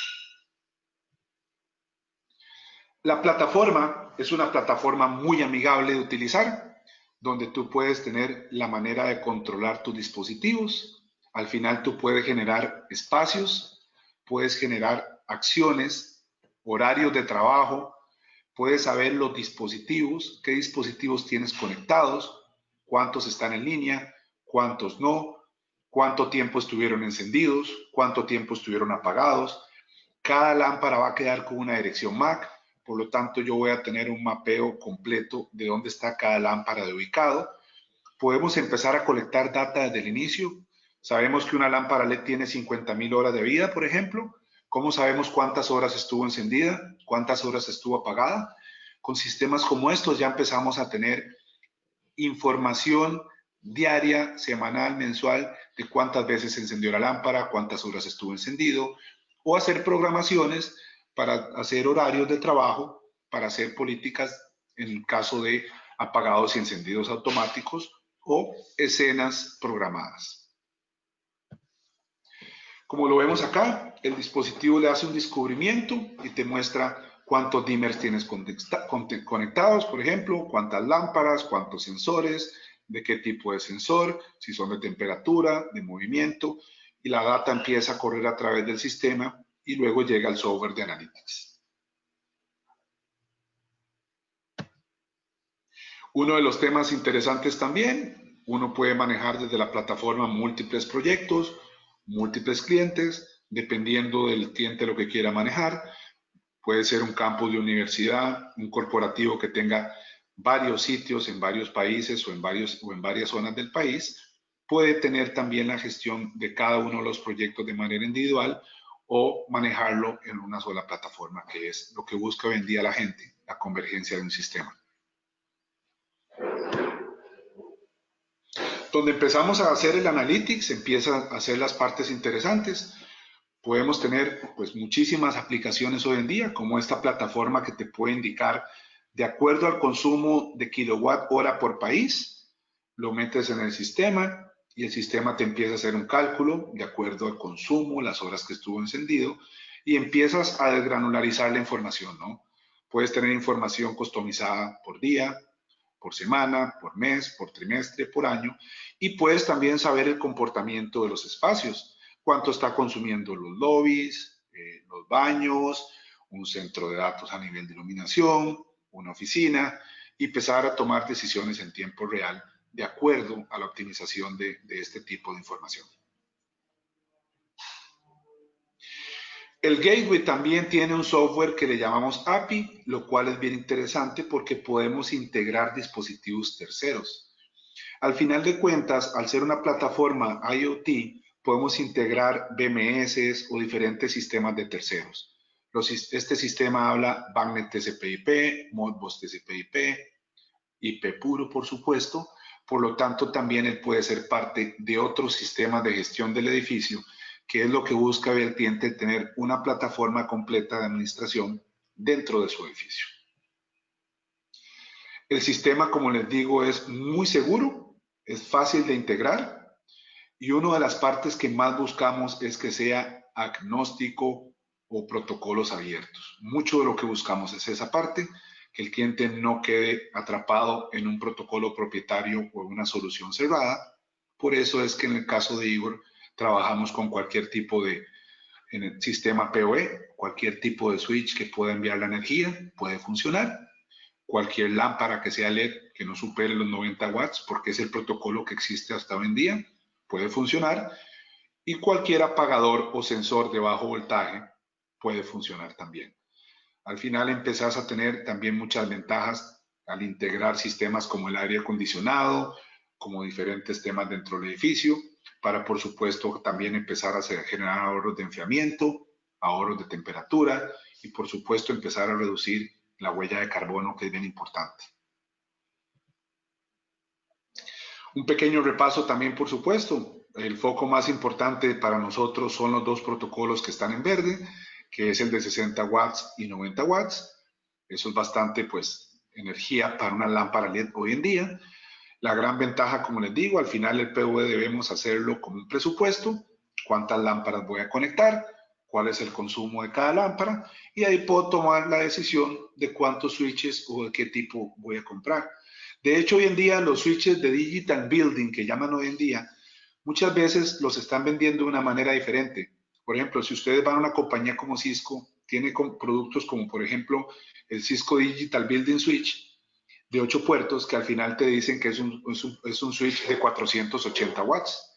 La plataforma es una plataforma muy amigable de utilizar, donde tú puedes tener la manera de controlar tus dispositivos. Al final tú puedes generar espacios, puedes generar acciones, horarios de trabajo, puedes saber los dispositivos, qué dispositivos tienes conectados, cuántos están en línea, cuántos no, cuánto tiempo estuvieron encendidos, cuánto tiempo estuvieron apagados. Cada lámpara va a quedar con una dirección MAC por lo tanto yo voy a tener un mapeo completo de dónde está cada lámpara de ubicado. Podemos empezar a colectar data desde el inicio. Sabemos que una lámpara LED tiene 50.000 horas de vida, por ejemplo. ¿Cómo sabemos cuántas horas estuvo encendida? ¿Cuántas horas estuvo apagada? Con sistemas como estos ya empezamos a tener información diaria, semanal, mensual, de cuántas veces se encendió la lámpara, cuántas horas estuvo encendido, o hacer programaciones para hacer horarios de trabajo, para hacer políticas en el caso de apagados y encendidos automáticos o escenas programadas. Como lo vemos acá, el dispositivo le hace un descubrimiento y te muestra cuántos dimmers tienes conectados, por ejemplo, cuántas lámparas, cuántos sensores, de qué tipo de sensor, si son de temperatura, de movimiento, y la data empieza a correr a través del sistema y luego llega al software de Analytics. Uno de los temas interesantes también, uno puede manejar desde la plataforma múltiples proyectos, múltiples clientes, dependiendo del cliente lo que quiera manejar. Puede ser un campus de universidad, un corporativo que tenga varios sitios en varios países o en varias zonas del país. Puede tener también la gestión de cada uno de los proyectos de manera individual o manejarlo en una sola plataforma, que es lo que busca hoy en día la gente, la convergencia de un sistema. Donde empezamos a hacer el analytics, empiezan a hacer las partes interesantes. Podemos tener pues muchísimas aplicaciones hoy en día, como esta plataforma que te puede indicar de acuerdo al consumo de kilowatt hora por país, lo metes en el sistema y el sistema te empieza a hacer un cálculo de acuerdo al consumo, las horas que estuvo encendido y empiezas a desgranularizar la información, ¿no? Puedes tener información customizada por día, por semana, por mes, por trimestre, por año, y puedes también saber el comportamiento de los espacios, cuánto está consumiendo los lobbies, los baños, un centro de datos a nivel de iluminación, una oficina, y empezar a tomar decisiones en tiempo real de acuerdo a la optimización de este tipo de información. El gateway también tiene un software que le llamamos API, lo cual es bien interesante porque podemos integrar dispositivos terceros. Al final de cuentas, al ser una plataforma IoT, podemos integrar BMS o diferentes sistemas de terceros. Este sistema habla BANnet TCP/IP, Modbus TCP/IP, IP puro, por supuesto. Por lo tanto, también él puede ser parte de otros sistemas de gestión del edificio, que es lo que busca el cliente, tener una plataforma completa de administración dentro de su edificio. El sistema, como les digo, es muy seguro, es fácil de integrar y una de las partes que más buscamos es que sea agnóstico o protocolos abiertos. Mucho de lo que buscamos es esa parte, que el cliente no quede atrapado en un protocolo propietario o una solución cerrada. Por eso es que en el caso de Igor trabajamos con cualquier tipo de en el sistema PoE, cualquier tipo de switch que pueda enviar la energía puede funcionar. Cualquier lámpara que sea LED que no supere los 90 watts, porque es el protocolo que existe hasta hoy en día, puede funcionar. Y cualquier apagador o sensor de bajo voltaje puede funcionar también. Al final empezás a tener también muchas ventajas al integrar sistemas como el aire acondicionado, como diferentes temas dentro del edificio, para por supuesto también empezar a generar ahorros de enfriamiento, ahorros de temperatura y por supuesto empezar a reducir la huella de carbono, que es bien importante. Un pequeño repaso también, por supuesto. El foco más importante para nosotros son los dos protocolos que están en verde, que es el de 60 watts y 90 watts. Eso es bastante, pues, energía para una lámpara LED hoy en día. La gran ventaja, como les digo, al final el PoE debemos hacerlo con un presupuesto. ¿Cuántas lámparas voy a conectar? ¿Cuál es el consumo de cada lámpara? Y ahí puedo tomar la decisión de cuántos switches o de qué tipo voy a comprar. De hecho, hoy en día los switches de Digital Building, que llaman hoy en día, muchas veces los están vendiendo de una manera diferente. Por ejemplo, si ustedes van a una compañía como Cisco, tiene productos como, por ejemplo, el Cisco Digital Building Switch de 8 puertos, que al final te dicen que es un switch de 480 watts.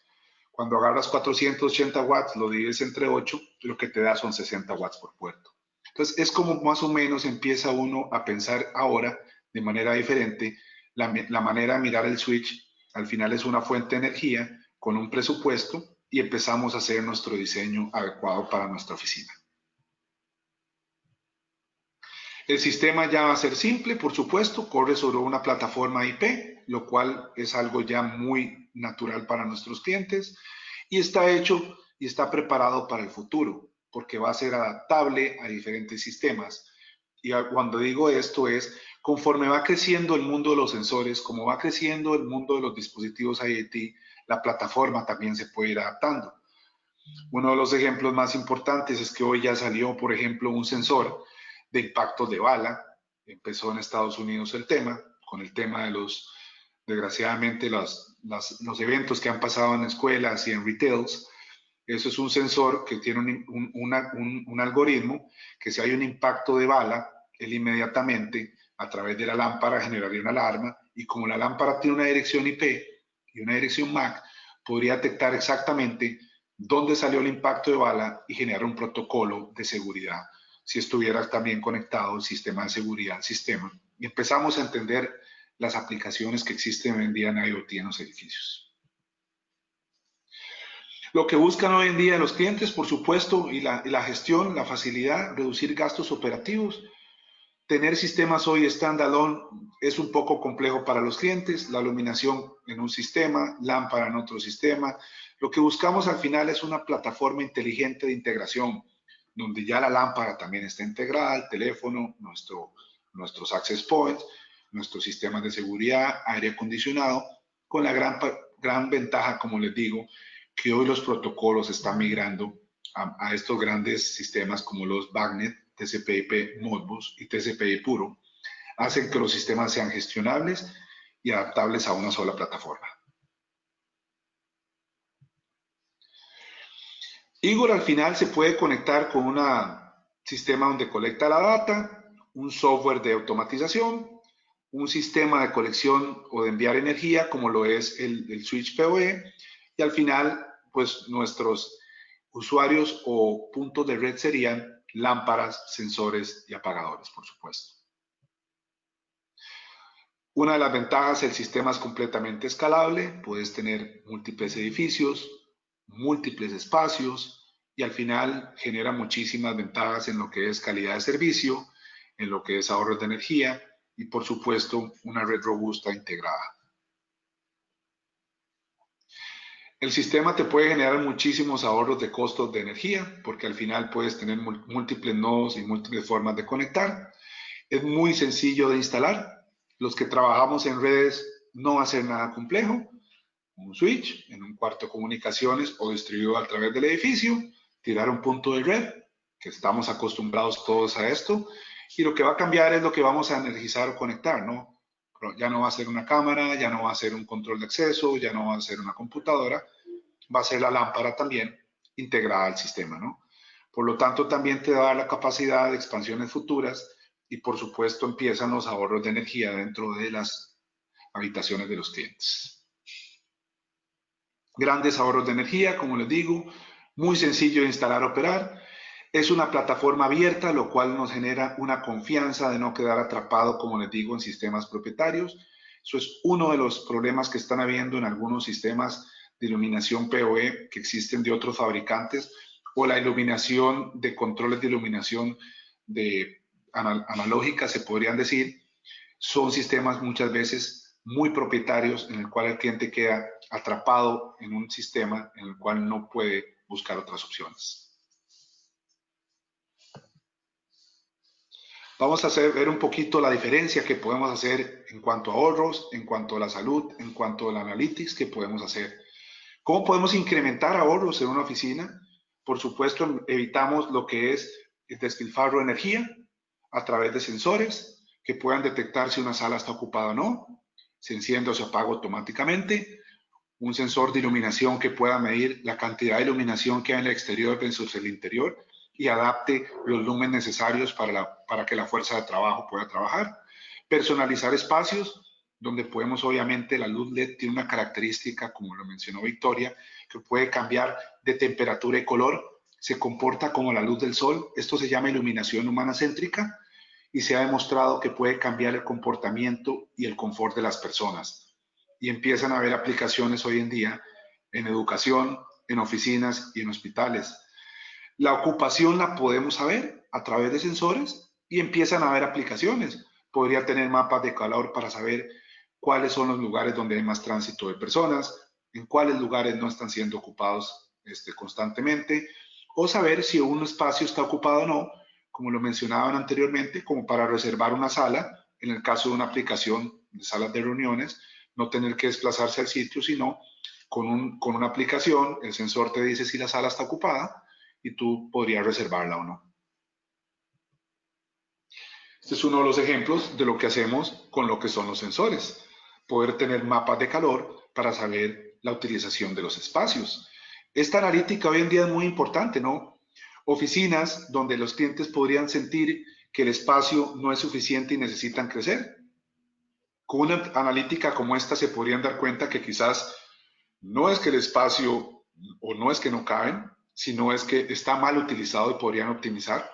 Cuando agarras 480 watts, lo divides entre 8, lo que te da son 60 watts por puerto. Entonces, es como más o menos empieza uno a pensar ahora de manera diferente. La manera de mirar el switch, al final es una fuente de energía con un presupuesto y empezamos a hacer nuestro diseño adecuado para nuestra oficina. El sistema ya va a ser simple, por supuesto, corre sobre una plataforma IP, lo cual es algo ya muy natural para nuestros clientes y está hecho y está preparado para el futuro, porque va a ser adaptable a diferentes sistemas. Y cuando digo esto es, conforme va creciendo el mundo de los sensores, como va creciendo el mundo de los dispositivos IoT, la plataforma también se puede ir adaptando. Uno de los ejemplos más importantes es que hoy ya salió, por ejemplo, un sensor de impactos de bala. Empezó en Estados Unidos el tema, con el tema de desgraciadamente, los eventos que han pasado en escuelas y en retails. Eso es un sensor que tiene un algoritmo que si hay un impacto de bala, él inmediatamente, a través de la lámpara, generaría una alarma y como la lámpara tiene una dirección IP y una dirección MAC, podría detectar exactamente dónde salió el impacto de bala y generar un protocolo de seguridad si estuviera también conectado el sistema de seguridad al sistema. Y empezamos a entender las aplicaciones que existen hoy en día en IoT en los edificios. Lo que buscan hoy en día los clientes, por supuesto, y la gestión, la facilidad, reducir gastos operativos. Tener sistemas hoy standalone es un poco complejo para los clientes, la iluminación en un sistema, lámpara en otro sistema. Lo que buscamos al final es una plataforma inteligente de integración, donde ya la lámpara también está integrada, el teléfono, nuestros access points, nuestros sistemas de seguridad, aire acondicionado, con la gran ventaja, como les digo, que hoy los protocolos están migrando a estos grandes sistemas como los BACnet, TCP/IP Modbus y TCP/IP puro, hacen que los sistemas sean gestionables y adaptables a una sola plataforma. Igor al final se puede conectar con un sistema donde colecta la data, un software de automatización, un sistema de colección o de enviar energía como lo es el switch PoE y al final pues nuestros usuarios o puntos de red serían lámparas, sensores y apagadores, por supuesto. Una de las ventajas, el sistema es completamente escalable, puedes tener múltiples edificios, múltiples espacios y al final genera muchísimas ventajas en lo que es calidad de servicio, en lo que es ahorros de energía y por supuesto una red robusta integrada. El sistema te puede generar muchísimos ahorros de costos de energía porque al final puedes tener múltiples nodos y múltiples formas de conectar. Es muy sencillo de instalar. Los que trabajamos en redes no va a ser nada complejo. Un switch en un cuarto de comunicaciones o distribuido a través del edificio, tirar un punto de red, que estamos acostumbrados todos a esto, y lo que va a cambiar es lo que vamos a energizar o conectar, ¿no? Ya no va a ser una cámara, ya no va a ser un control de acceso, ya no va a ser una computadora, va a ser la lámpara también integrada al sistema, ¿no? Por lo tanto, también te da la capacidad de expansiones futuras y por supuesto empiezan los ahorros de energía dentro de las habitaciones de los clientes. Grandes ahorros de energía, como les digo, muy sencillo de instalar, operar. Es una plataforma abierta, lo cual nos genera una confianza de no quedar atrapado, como les digo, en sistemas propietarios. Eso es uno de los problemas que están habiendo en algunos sistemas de iluminación PoE que existen de otros fabricantes o la iluminación de controles de iluminación analógica, se podrían decir, son sistemas muchas veces muy propietarios en el cual el cliente queda atrapado en un sistema en el cual no puede buscar otras opciones. Vamos a ver un poquito la diferencia que podemos hacer en cuanto a ahorros, en cuanto a la salud, en cuanto al analytics que podemos hacer. ¿Cómo podemos incrementar ahorros en una oficina? Por supuesto, evitamos lo que es el despilfarro de energía a través de sensores que puedan detectar si una sala está ocupada o no, se enciende o se apaga automáticamente, un sensor de iluminación que pueda medir la cantidad de iluminación que hay en el exterior versus el interior y adapte los lúmenes necesarios para que la fuerza de trabajo pueda trabajar. Personalizar espacios donde podemos, obviamente, la luz LED tiene una característica, como lo mencionó Victoria, que puede cambiar de temperatura y color se comporta como la luz del sol. Esto se llama iluminación humana céntrica y se ha demostrado que puede cambiar el comportamiento y el confort de las personas. Y empiezan a haber aplicaciones hoy en día en educación, en oficinas y en hospitales. La ocupación la podemos saber a través de sensores y empiezan a haber aplicaciones. Podría tener mapas de calor para saber cuáles son los lugares donde hay más tránsito de personas, en cuáles lugares no están siendo ocupados constantemente, o saber si un espacio está ocupado o no, como lo mencionaban anteriormente, como para reservar una sala, en el caso de una aplicación de salas de reuniones, no tener que desplazarse al sitio, sino con una aplicación, el sensor te dice si la sala está ocupada y tú podrías reservarla o no. Este es uno de los ejemplos de lo que hacemos con lo que son los sensores. Poder tener mapas de calor para saber la utilización de los espacios. Esta analítica hoy en día es muy importante, ¿no? Oficinas donde los clientes podrían sentir que el espacio no es suficiente y necesitan crecer. Con una analítica como esta se podrían dar cuenta que quizás no es que el espacio o no es que no caben, sino es que está mal utilizado y podrían optimizar.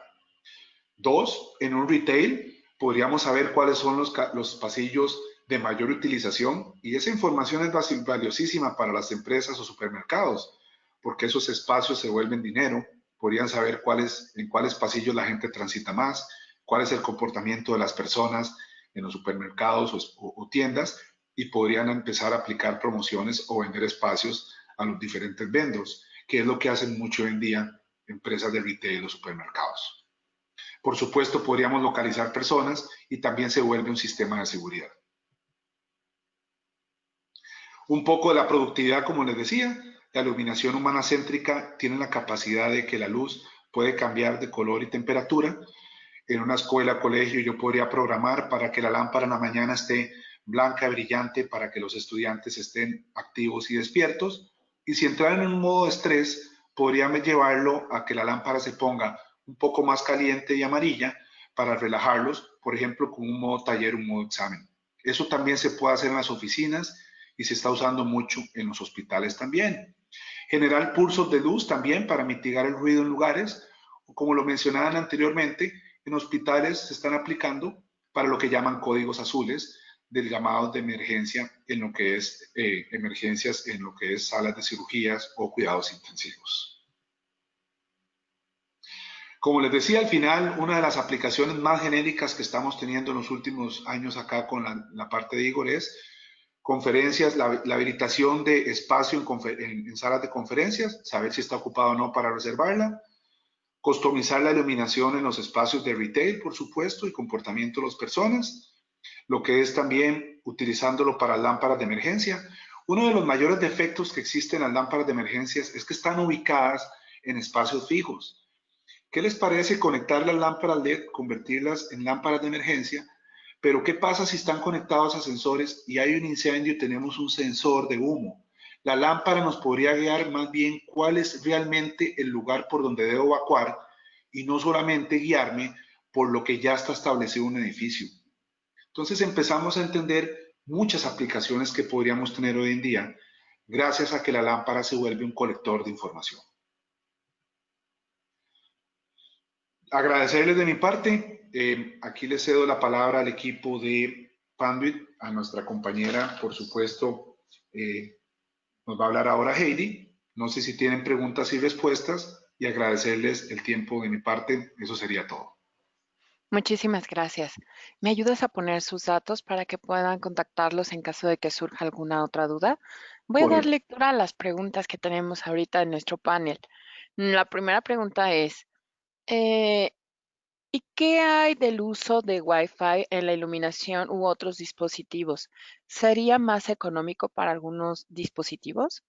Dos, en un retail podríamos saber cuáles son los pasillos de mayor utilización y esa información es valiosísima para las empresas o supermercados porque esos espacios se vuelven dinero, podrían saber en cuáles pasillos la gente transita más, cuál es el comportamiento de las personas en los supermercados o tiendas y podrían empezar a aplicar promociones o vender espacios a los diferentes vendors, que es lo que hacen mucho hoy en día empresas de retail o supermercados. Por supuesto, podríamos localizar personas y también se vuelve un sistema de seguridad. Un poco de la productividad, como les decía, la iluminación humana céntrica tiene la capacidad de que la luz puede cambiar de color y temperatura. En una escuela, colegio, yo podría programar para que la lámpara en la mañana esté blanca y brillante para que los estudiantes estén activos y despiertos. Y si entraran en un modo de estrés, podría llevarlo a que la lámpara se ponga un poco más caliente y amarilla para relajarlos, por ejemplo, con un modo taller, un modo examen. Eso también se puede hacer en las oficinas y se está usando mucho en los hospitales también. Generar pulsos de luz también para mitigar el ruido en lugares, o como lo mencionaban anteriormente, en hospitales se están aplicando para lo que llaman códigos azules del llamado de emergencia en lo que es emergencias en lo que es salas de cirugías o cuidados intensivos. Como les decía al final, una de las aplicaciones más genéricas que estamos teniendo en los últimos años acá con la parte de Igor es conferencias, la habilitación de espacio en salas de conferencias, saber si está ocupado o no para reservarla, customizar la iluminación en los espacios de retail, por supuesto, y comportamiento de las personas, lo que es también utilizándolo para lámparas de emergencia. Uno de los mayores defectos que existen en las lámparas de emergencias es que están ubicadas en espacios fijos. ¿Qué les parece conectar las lámparas LED, convertirlas en lámparas de emergencia? Pero ¿qué pasa si están conectados a sensores y hay un incendio y tenemos un sensor de humo? La lámpara nos podría guiar más bien cuál es realmente el lugar por donde debo evacuar y no solamente guiarme por lo que ya está establecido en un edificio. Entonces empezamos a entender muchas aplicaciones que podríamos tener hoy en día gracias a que la lámpara se vuelve un colector de información. Agradecerles de mi parte. Aquí les cedo la palabra al equipo de Panduit, a nuestra compañera, por supuesto, nos va a hablar ahora Heidi. No sé si tienen preguntas y respuestas y agradecerles el tiempo de mi parte. Eso sería todo. Muchísimas gracias. ¿Me ayudas a poner sus datos para que puedan contactarlos en caso de que surja alguna otra duda? Voy a dar Correcto. lectura a las preguntas que tenemos ahorita en nuestro panel. La primera pregunta es, eh, ¿y qué hay del uso de Wi-Fi en la iluminación u otros dispositivos? ¿Sería más económico para algunos dispositivos?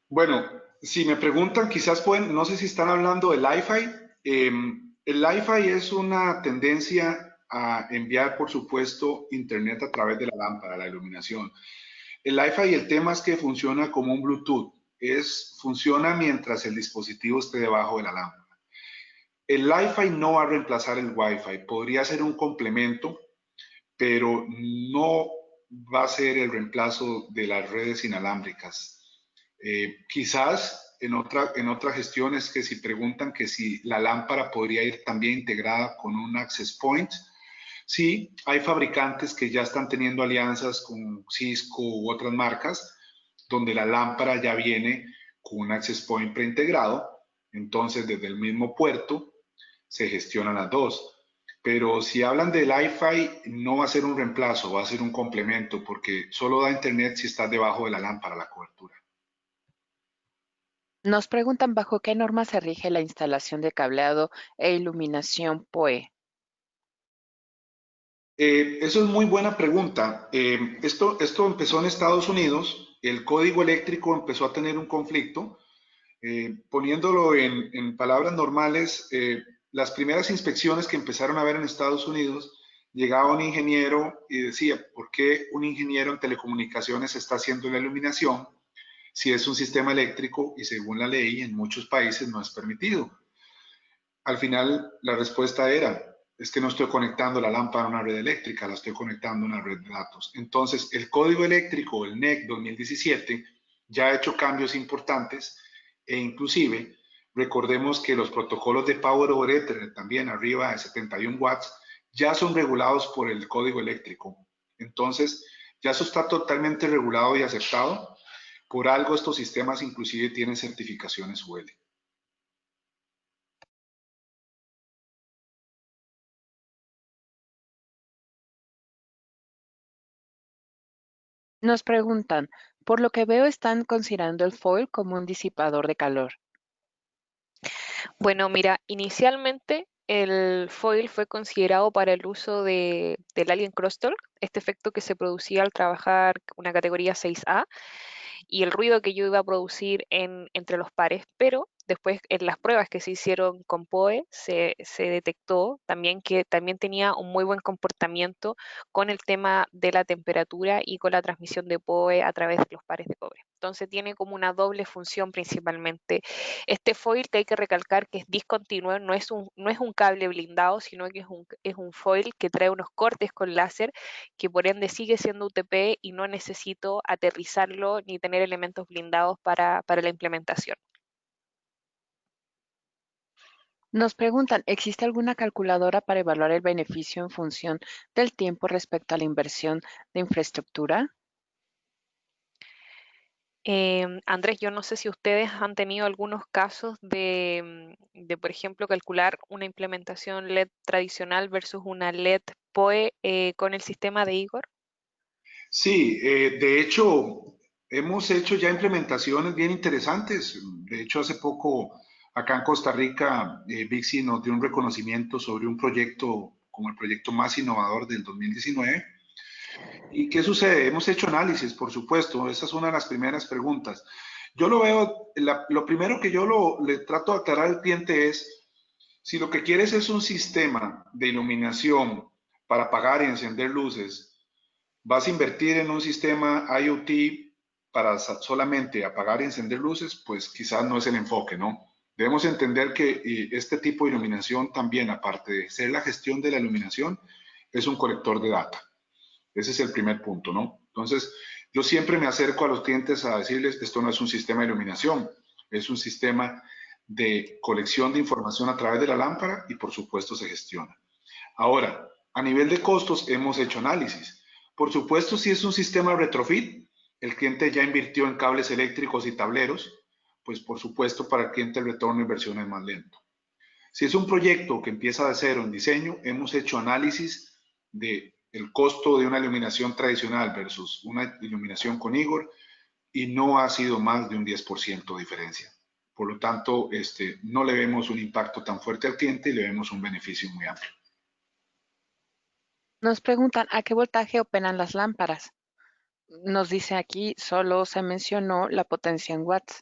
Bueno, si me preguntan, quizás pueden, no sé si están hablando del Li-Fi. El Li-Fi es una tendencia a enviar, por supuesto, internet a través de la lámpara, la iluminación. El Li-Fi, el tema es que funciona como un Bluetooth. Funciona mientras el dispositivo esté debajo de la lámpara. El Li-Fi no va a reemplazar el Wi-Fi. Podría ser un complemento, pero no va a ser el reemplazo de las redes inalámbricas. Quizás en otra gestión es que si preguntan que si la lámpara podría ir también integrada con un access point. Sí, hay fabricantes que ya están teniendo alianzas con Cisco u otras marcas, donde la lámpara ya viene con un access point preintegrado. Entonces, desde el mismo puerto se gestionan las dos. Pero si hablan del Wi-Fi, no va a ser un reemplazo, va a ser un complemento, porque solo da internet si estás debajo de la lámpara, la cobertura. Nos preguntan bajo qué norma se rige la instalación de cableado e iluminación PoE. Eso es muy buena pregunta. Esto empezó en Estados Unidos, el código eléctrico empezó a tener un conflicto. Poniéndolo en palabras normales, las primeras inspecciones que empezaron a ver en Estados Unidos, llegaba un ingeniero y decía, ¿por qué un ingeniero en telecomunicaciones está haciendo la iluminación si es un sistema eléctrico y según la ley en muchos países no es permitido? Al final la respuesta era, es que no estoy conectando la lámpara a una red eléctrica, la estoy conectando a una red de datos. Entonces, el código eléctrico, el NEC 2017, ya ha hecho cambios importantes e inclusive recordemos que los protocolos de Power over Ethernet también arriba de 71 watts ya son regulados por el código eléctrico. Entonces, ya eso está totalmente regulado y aceptado. Por algo estos sistemas inclusive tienen certificaciones UL. Nos preguntan, por lo que veo están considerando el foil como un disipador de calor. Bueno, mira, inicialmente el foil fue considerado para el uso del Alien Crosstalk, este efecto que se producía al trabajar una categoría 6A y el ruido que yo iba a producir entre los pares, pero después en las pruebas que se hicieron con PoE se detectó también que también tenía un muy buen comportamiento con el tema de la temperatura y con la transmisión de PoE a través de los pares de cobre. Entonces tiene como una doble función principalmente. Este foil que hay que recalcar que es discontinuo, no es un cable blindado, sino que es un foil que trae unos cortes con láser que por ende sigue siendo UTP y no necesito aterrizarlo ni tener elementos blindados para la implementación. Nos preguntan, ¿existe alguna calculadora para evaluar el beneficio en función del tiempo respecto a la inversión de infraestructura? Andrés, yo no sé si ustedes han tenido algunos casos por ejemplo, calcular una implementación LED tradicional versus una LED PoE con el sistema de Igor. Sí, de hecho, hemos hecho ya implementaciones bien interesantes. De hecho, hace poco, acá en Costa Rica, Vixi nos dio un reconocimiento sobre un proyecto como el proyecto más innovador del 2019. ¿Y qué sucede? Hemos hecho análisis, por supuesto. Esa es una de las primeras preguntas. Yo lo veo, lo primero que yo le trato de aclarar al cliente es, si lo que quieres es un sistema de iluminación para apagar y encender luces, vas a invertir en un sistema IoT para solamente apagar y encender luces, pues quizás no es el enfoque, ¿no? Debemos entender que este tipo de iluminación también, aparte de ser la gestión de la iluminación, es un colector de data. Ese es el primer punto, ¿no? Entonces, yo siempre me acerco a los clientes a decirles, esto no es un sistema de iluminación, es un sistema de colección de información a través de la lámpara y por supuesto se gestiona. Ahora, a nivel de costos hemos hecho análisis. Por supuesto, si es un sistema retrofit, el cliente ya invirtió en cables eléctricos y tableros, pues por supuesto para el cliente el retorno de inversión es más lento. Si es un proyecto que empieza de cero en diseño, hemos hecho análisis de el costo de una iluminación tradicional versus una iluminación con Igor y no ha sido más de un 10% de diferencia. Por lo tanto, no le vemos un impacto tan fuerte al cliente y le vemos un beneficio muy amplio. Nos preguntan, ¿a qué voltaje operan las lámparas? Nos dice aquí, solo se mencionó la potencia en watts.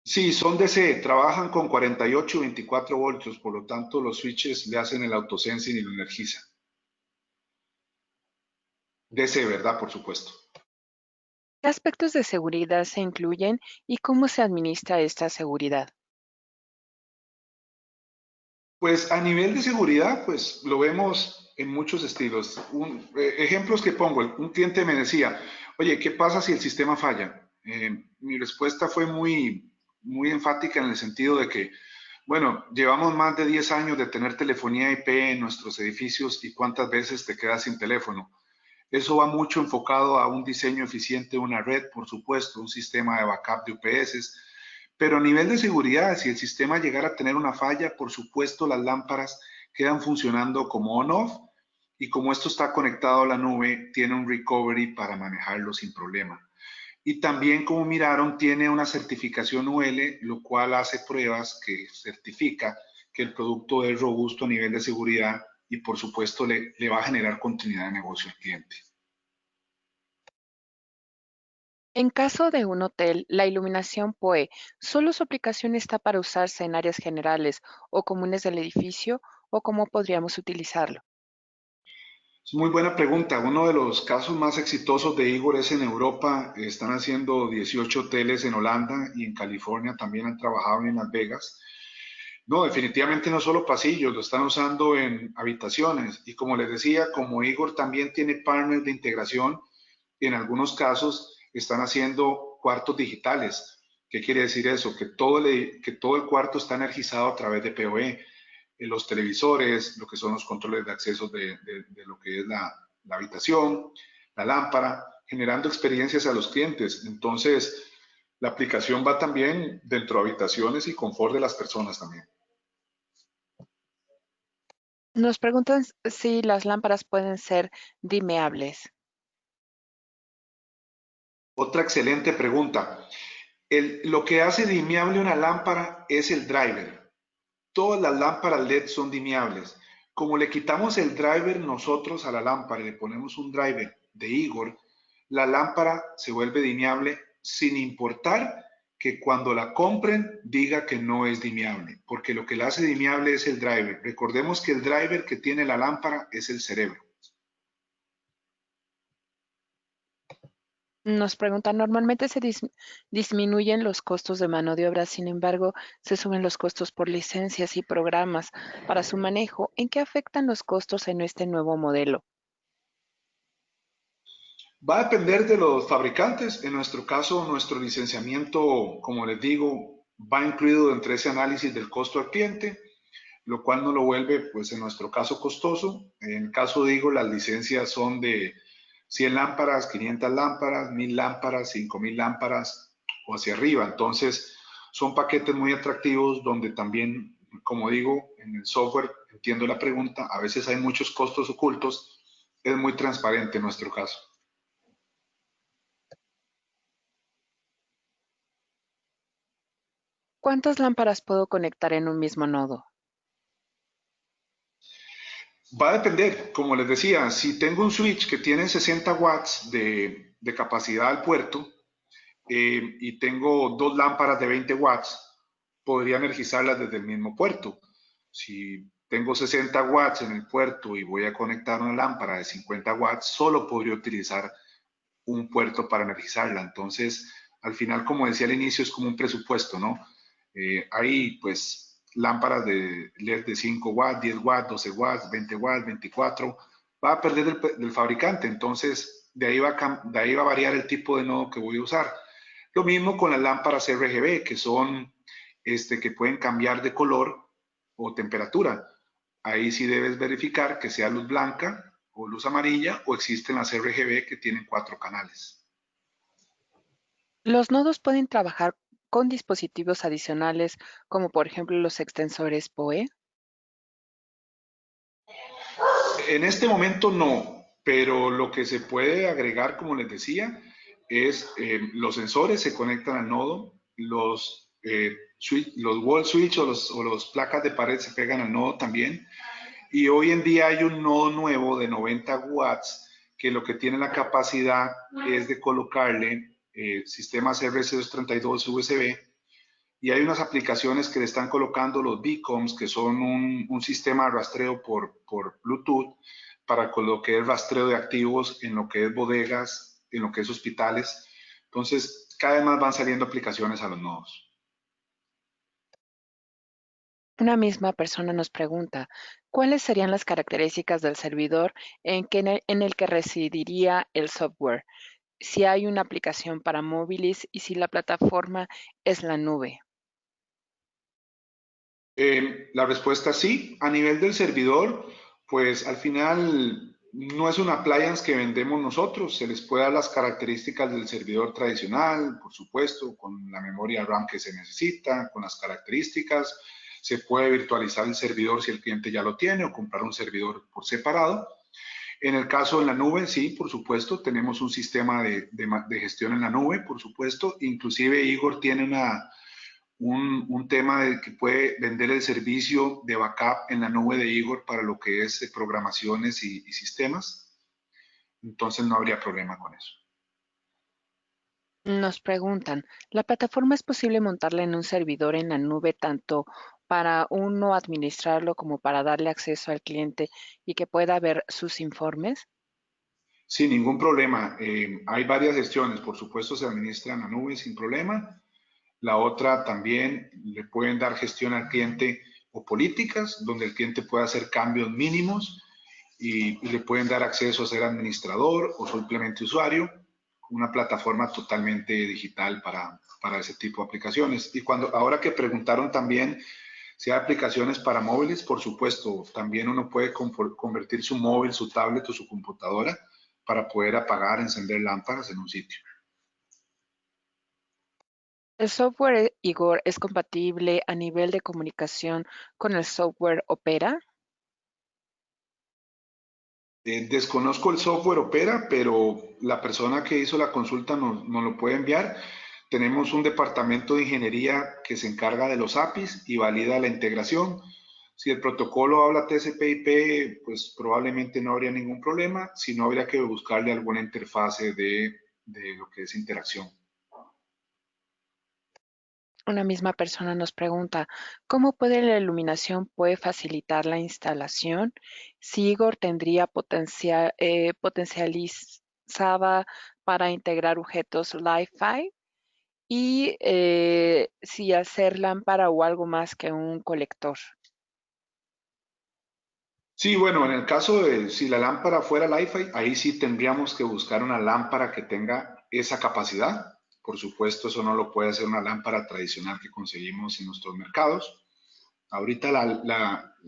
Sí, son DC, trabajan con 48 y 24 voltios, por lo tanto los switches le hacen el autosensing y lo energizan. DC, ¿verdad? Por supuesto. ¿Qué aspectos de seguridad se incluyen y cómo se administra esta seguridad? Pues a nivel de seguridad, pues lo vemos en muchos estilos. Ejemplos que pongo, un cliente me decía, oye, ¿qué pasa si el sistema falla? Mi respuesta fue muy muy enfática en el sentido de que, bueno, llevamos más de 10 años de tener telefonía IP en nuestros edificios y cuántas veces te quedas sin teléfono. Eso va mucho enfocado a un diseño eficiente de una red, por supuesto, un sistema de backup de UPS, pero a nivel de seguridad, si el sistema llegara a tener una falla, por supuesto las lámparas quedan funcionando como on-off y como esto está conectado a la nube, tiene un recovery para manejarlo sin problema. Y también, como miraron, tiene una certificación UL, lo cual hace pruebas que certifica que el producto es robusto a nivel de seguridad y, por supuesto, le va a generar continuidad de negocio al cliente. En caso de un hotel, la iluminación PoE, ¿solo su aplicación está para usarse en áreas generales o comunes del edificio o cómo podríamos utilizarlo? Es muy buena pregunta. Uno de los casos más exitosos de Igor es en Europa. Están haciendo 18 hoteles en Holanda y en California también han trabajado en Las Vegas. No, definitivamente no solo pasillos, lo están usando en habitaciones. Y como les decía, como Igor también tiene partners de integración, en algunos casos están haciendo cuartos digitales. ¿Qué quiere decir eso? Que todo el cuarto está energizado a través de PoE. Los televisores, lo que son los controles de acceso de lo que es la habitación, la lámpara, generando experiencias a los clientes. Entonces, la aplicación va también dentro de habitaciones y confort de las personas también. Nos preguntan si las lámparas pueden ser dimeables. Otra excelente pregunta. Lo que hace dimeable una lámpara es el driver. Todas las lámparas LED son dimeables. Como le quitamos el driver nosotros a la lámpara y le ponemos un driver de Igor, la lámpara se vuelve dimeable sin importar que cuando la compren diga que no es dimeable, porque lo que la hace dimeable es el driver. Recordemos que el driver que tiene la lámpara es el cerebro. Nos preguntan, normalmente se disminuyen los costos de mano de obra, sin embargo, se suben los costos por licencias y programas para su manejo. ¿En qué afectan los costos en este nuevo modelo? Va a depender de los fabricantes. En nuestro caso, nuestro licenciamiento, como les digo, va incluido entre ese análisis del costo al cliente, lo cual no lo vuelve, pues en nuestro caso, costoso. En el caso de Igor, las licencias son de 100 lámparas, 500 lámparas, 1000 lámparas, 5000 lámparas o hacia arriba. Entonces, son paquetes muy atractivos donde también, como digo, en el software, entiendo la pregunta, a veces hay muchos costos ocultos. Es muy transparente en nuestro caso. ¿Cuántas lámparas puedo conectar en un mismo nodo? Va a depender, como les decía, si tengo un switch que tiene 60 watts de capacidad al puerto y tengo dos lámparas de 20 watts, podría energizarlas desde el mismo puerto. Si tengo 60 watts en el puerto y voy a conectar una lámpara de 50 watts, solo podría utilizar un puerto para energizarla. Entonces, al final, como decía al inicio, es como un presupuesto, ¿no? Hay pues lámparas de LED de 5 watts, 10 watts, 12 watts, 20 watts, 24. Va a perder del fabricante, entonces de ahí va a variar el tipo de nodo que voy a usar. Lo mismo con las lámparas RGB, que son que pueden cambiar de color o temperatura. Ahí sí debes verificar que sea luz blanca o luz amarilla o existen las RGB que tienen 4 canales. Los nodos pueden trabajar con dispositivos adicionales, como por ejemplo los extensores PoE. En este momento no, pero lo que se puede agregar, como les decía, es los sensores se conectan al nodo, los wall switch o los placas de pared se pegan al nodo también. Y hoy en día hay un nodo nuevo de 90 watts que lo que tiene la capacidad es de colocarle sistemas RS232 USB y hay unas aplicaciones que le están colocando los beacons, que son un sistema de rastreo por Bluetooth para lo que es rastreo de activos en lo que es bodegas, en lo que es hospitales. Entonces, cada vez más van saliendo aplicaciones a los nodos. Una misma persona nos pregunta, ¿cuáles serían las características del servidor en el que residiría el software? Si hay una aplicación para móviles y si la plataforma es la nube. La respuesta sí. A nivel del servidor, pues al final no es una appliance que vendemos nosotros. Se les puede dar las características del servidor tradicional, por supuesto, con la memoria RAM que se necesita, con las características. Se puede virtualizar el servidor si el cliente ya lo tiene o comprar un servidor por separado. En el caso de la nube, sí, por supuesto, tenemos un sistema de gestión en la nube, por supuesto. Inclusive Igor tiene un tema de que puede vender el servicio de backup en la nube de Igor para lo que es programaciones y sistemas. Entonces no habría problema con eso. Nos preguntan, ¿la plataforma es posible montarla en un servidor en la nube tanto para uno administrarlo como para darle acceso al cliente y que pueda ver sus informes? Sin ningún problema. Hay varias gestiones. Por supuesto, se administra en la nube sin problema. La otra también le pueden dar gestión al cliente o políticas, donde el cliente pueda hacer cambios mínimos y le pueden dar acceso a ser administrador o simplemente usuario. Una plataforma totalmente digital para ese tipo de aplicaciones. Y ahora que preguntaron también si hay aplicaciones para móviles, por supuesto, también uno puede convertir su móvil, su tablet o su computadora para poder apagar, encender lámparas en un sitio. ¿El software Igor es compatible a nivel de comunicación con el software Opera? Desconozco el software Opera, pero la persona que hizo la consulta nos lo puede enviar. Tenemos un departamento de ingeniería que se encarga de los APIs y valida la integración. Si el protocolo habla TCP/IP, pues probablemente no habría ningún problema, si no habría que buscarle alguna interfase de lo que es interacción. Una misma persona nos pregunta, ¿cómo puede la iluminación puede facilitar la instalación? Si Igor tendría potencializada para integrar objetos Li-Fi y si hacer lámpara o algo más que un colector. Sí, bueno, en el caso de si la lámpara fuera Li-Fi, ahí sí tendríamos que buscar una lámpara que tenga esa capacidad. Por supuesto, eso no lo puede hacer una lámpara tradicional que conseguimos en nuestros mercados. Ahorita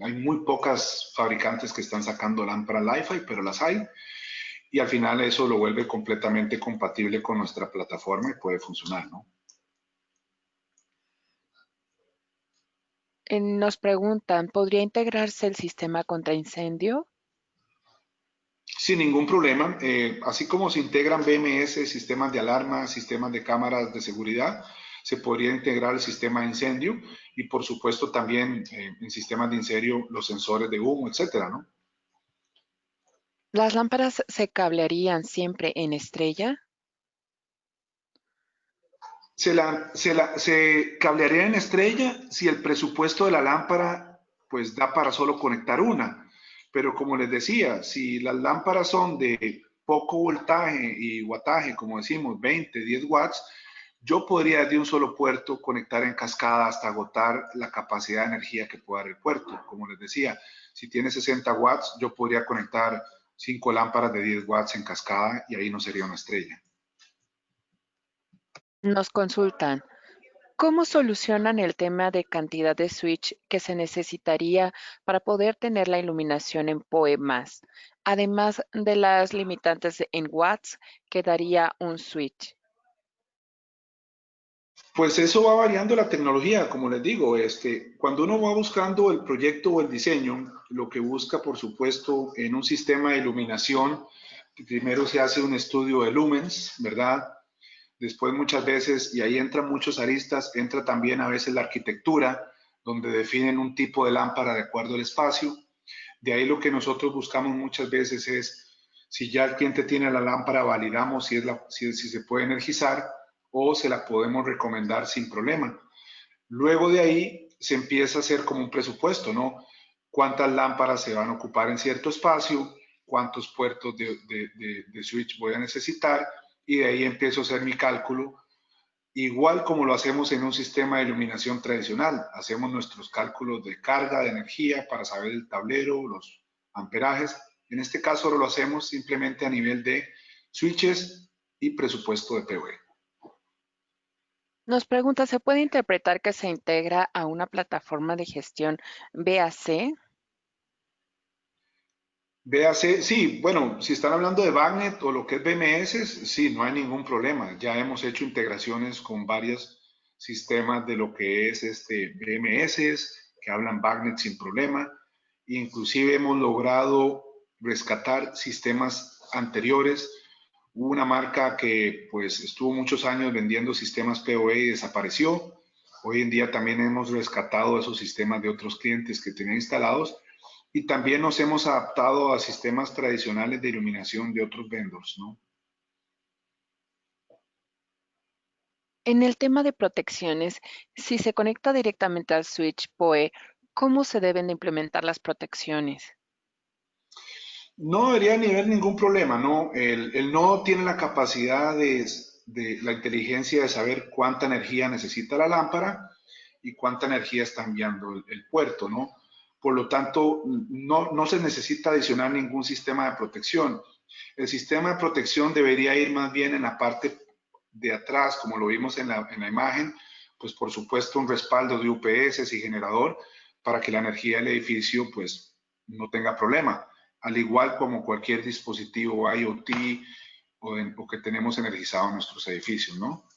hay muy pocas fabricantes que están sacando lámparas Li-Fi, pero las hay. Y al final eso lo vuelve completamente compatible con nuestra plataforma y puede funcionar, ¿no? Nos preguntan, ¿podría integrarse el sistema contra incendio? Sin ningún problema. Así como se integran BMS, sistemas de alarma, sistemas de cámaras de seguridad, se podría integrar el sistema de incendio y por supuesto también en sistemas de incendio los sensores de humo, etcétera, ¿no? ¿Las lámparas se cablearían siempre en estrella? Se cablearía en estrella si el presupuesto de la lámpara pues da para solo conectar una. Pero como les decía, si las lámparas son de poco voltaje y wattaje, como decimos, 20, 10 watts, yo podría de un solo puerto conectar en cascada hasta agotar la capacidad de energía que pueda dar el puerto. Como les decía, si tiene 60 watts, yo podría conectar 5 lámparas de 10 watts en cascada y ahí no sería una estrella. Nos consultan, ¿cómo solucionan el tema de cantidad de switch que se necesitaría para poder tener la iluminación en PoE+, además de las limitantes en watts que daría un switch? Pues eso va variando la tecnología, como les digo, cuando uno va buscando el proyecto o el diseño, lo que busca, por supuesto, en un sistema de iluminación, primero se hace un estudio de lumens, ¿verdad? Después muchas veces, y ahí entran muchos aristas, entra también a veces la arquitectura, donde definen un tipo de lámpara de acuerdo al espacio. De ahí lo que nosotros buscamos muchas veces es, si ya el cliente tiene la lámpara, validamos si se puede energizar o se la podemos recomendar sin problema. Luego de ahí se empieza a hacer como un presupuesto, ¿no? ¿Cuántas lámparas se van a ocupar en cierto espacio? ¿Cuántos puertos de switch voy a necesitar? Y de ahí empiezo a hacer mi cálculo, igual como lo hacemos en un sistema de iluminación tradicional. Hacemos nuestros cálculos de carga, de energía, para saber el tablero, los amperajes. En este caso lo hacemos simplemente a nivel de switches y presupuesto de PoE. Nos pregunta, ¿se puede interpretar que se integra a una plataforma de gestión BAC? Véase, sí, bueno, si están hablando de Bagnet o lo que es BMS, sí, no hay ningún problema. Ya hemos hecho integraciones con varios sistemas de lo que es BMS, que hablan Bagnet sin problema. Inclusive hemos logrado rescatar sistemas anteriores. Hubo una marca que pues estuvo muchos años vendiendo sistemas PoE y desapareció. Hoy en día también hemos rescatado esos sistemas de otros clientes que tenían instalados y también nos hemos adaptado a sistemas tradicionales de iluminación de otros vendors, ¿no? En el tema de protecciones, si se conecta directamente al switch PoE, ¿cómo se deben de implementar las protecciones? No debería ni haber ningún problema, ¿no? El nodo tiene la capacidad de la inteligencia de saber cuánta energía necesita la lámpara y cuánta energía está enviando el puerto, ¿no? Por lo tanto, no se necesita adicionar ningún sistema de protección. El sistema de protección debería ir más bien en la parte de atrás, como lo vimos en la imagen, pues por supuesto un respaldo de UPS y generador para que la energía del edificio pues no tenga problema, al igual como cualquier dispositivo IoT o que tenemos energizado en nuestros edificios, ¿no?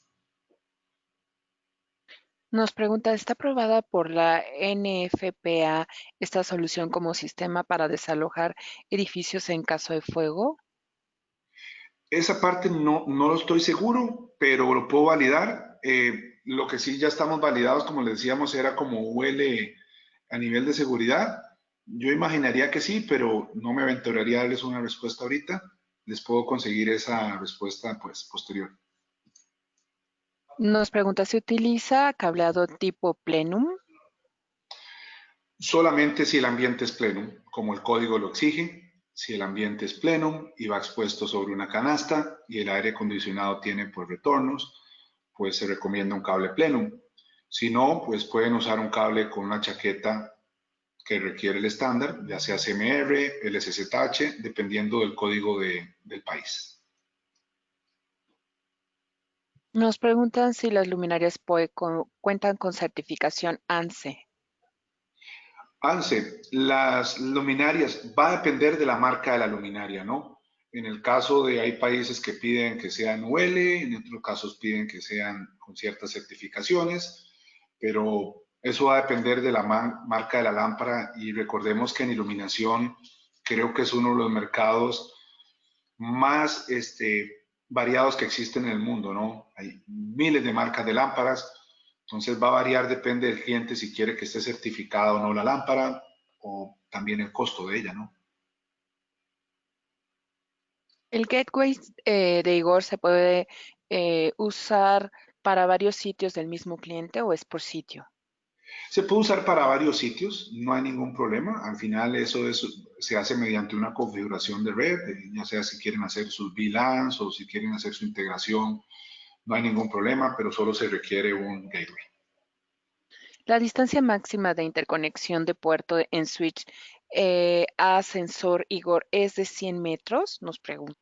Nos pregunta, ¿está aprobada por la NFPA esta solución como sistema para desalojar edificios en caso de fuego? Esa parte no lo estoy seguro, pero lo puedo validar. Lo que sí ya estamos validados, como les decíamos, era como huele a nivel de seguridad. Yo imaginaría que sí, pero no me aventuraría a darles una respuesta ahorita. Les puedo conseguir esa respuesta pues posterior. Nos pregunta, ¿se utiliza cableado tipo plenum? Solamente si el ambiente es plenum, como el código lo exige. Si el ambiente es plenum y va expuesto sobre una canasta y el aire acondicionado tiene pues retornos, pues se recomienda un cable plenum. Si no, pues pueden usar un cable con una chaqueta que requiere el estándar, ya sea CMR, LSZH, dependiendo del código del país. Nos preguntan si las luminarias PoE cuentan con certificación ANSE. ANSE, las luminarias, va a depender de la marca de la luminaria, ¿no? En el caso de, hay países que piden que sean UL, en otros casos piden que sean con ciertas certificaciones, pero eso va a depender de la marca de la lámpara y recordemos que en iluminación creo que es uno de los mercados más variados que existen en el mundo, ¿no? Hay miles de marcas de lámparas, entonces va a variar, depende del cliente si quiere que esté certificada o no la lámpara o también el costo de ella, ¿no? ¿El gateway de Igor se puede usar para varios sitios del mismo cliente o es por sitio? Se puede usar para varios sitios, no hay ningún problema. Al final se hace mediante una configuración de red, ya sea si quieren hacer sus VLANs o si quieren hacer su integración, no hay ningún problema, pero solo se requiere un gateway. La distancia máxima de interconexión de puerto en switch a sensor Igor es de 100 metros, nos pregunta.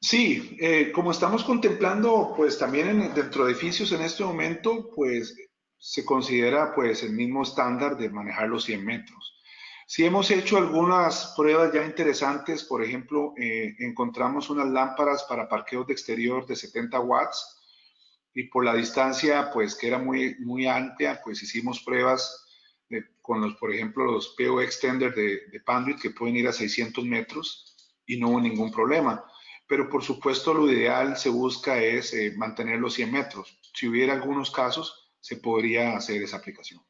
Sí, como estamos contemplando, pues también dentro de edificios en este momento, pues se considera pues el mismo estándar de manejar los 100 metros. Sí hemos hecho algunas pruebas ya interesantes, por ejemplo, encontramos unas lámparas para parqueos de exterior de 70 watts y por la distancia, pues que era muy amplia, pues hicimos pruebas con los, por ejemplo, los PO Extender de Panduit que pueden ir a 600 metros y no hubo ningún problema. Pero por supuesto lo ideal se busca es mantener los 100 metros. Si hubiera algunos casos, se podría hacer esa aplicación.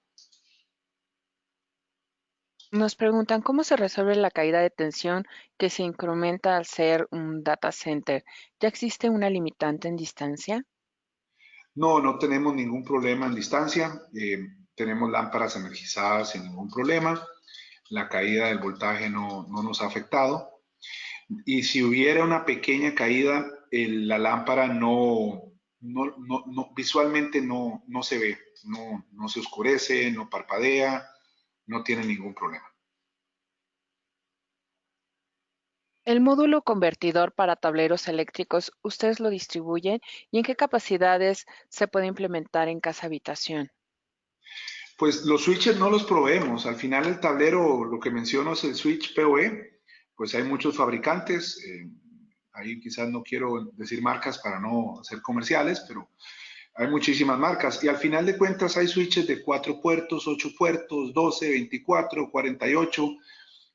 Nos preguntan cómo se resuelve la caída de tensión que se incrementa al ser un data center. ¿Ya existe una limitante en distancia? No tenemos ningún problema en distancia. Tenemos lámparas energizadas sin ningún problema. La caída del voltaje no nos ha afectado. Y si hubiera una pequeña caída, la lámpara visualmente no se ve, no se oscurece, no parpadea, no tiene ningún problema. El módulo convertidor para tableros eléctricos, ¿ustedes lo distribuyen? ¿Y en qué capacidades se puede implementar en casa habitación? Pues los switches no los proveemos. Al final el tablero, lo que menciono es el switch PoE. Pues hay muchos fabricantes. Ahí quizás no quiero decir marcas para no ser comerciales, pero hay muchísimas marcas. Y al final de cuentas hay switches de 4 puertos, 8 puertos, 12, 24, 48.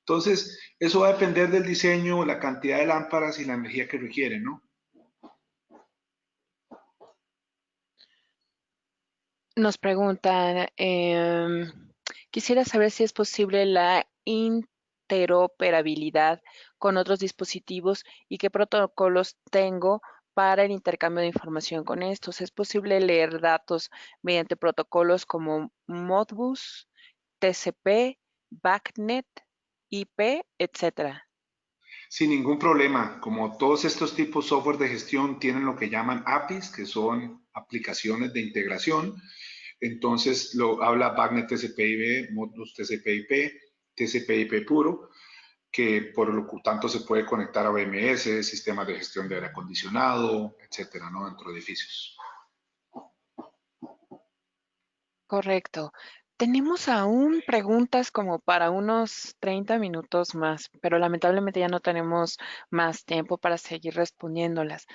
Entonces, eso va a depender del diseño, la cantidad de lámparas y la energía que requieren, ¿no? Nos preguntan, quisiera saber si es posible la interoperabilidad con otros dispositivos y qué protocolos tengo para el intercambio de información con estos. ¿Es posible leer datos mediante protocolos como Modbus, TCP, BACnet, IP, etcétera? Sin ningún problema. Como todos estos tipos de software de gestión tienen lo que llaman APIs, que son aplicaciones de integración. Entonces lo habla BACnet TCP/IP, Modbus TCP/IP, TCP/IP puro, que por lo tanto se puede conectar a BMS, sistemas de gestión de aire acondicionado, etcétera, ¿no? Dentro de edificios. Correcto. Tenemos aún preguntas como para unos 30 minutos más, pero lamentablemente ya no tenemos más tiempo para seguir respondiéndolas.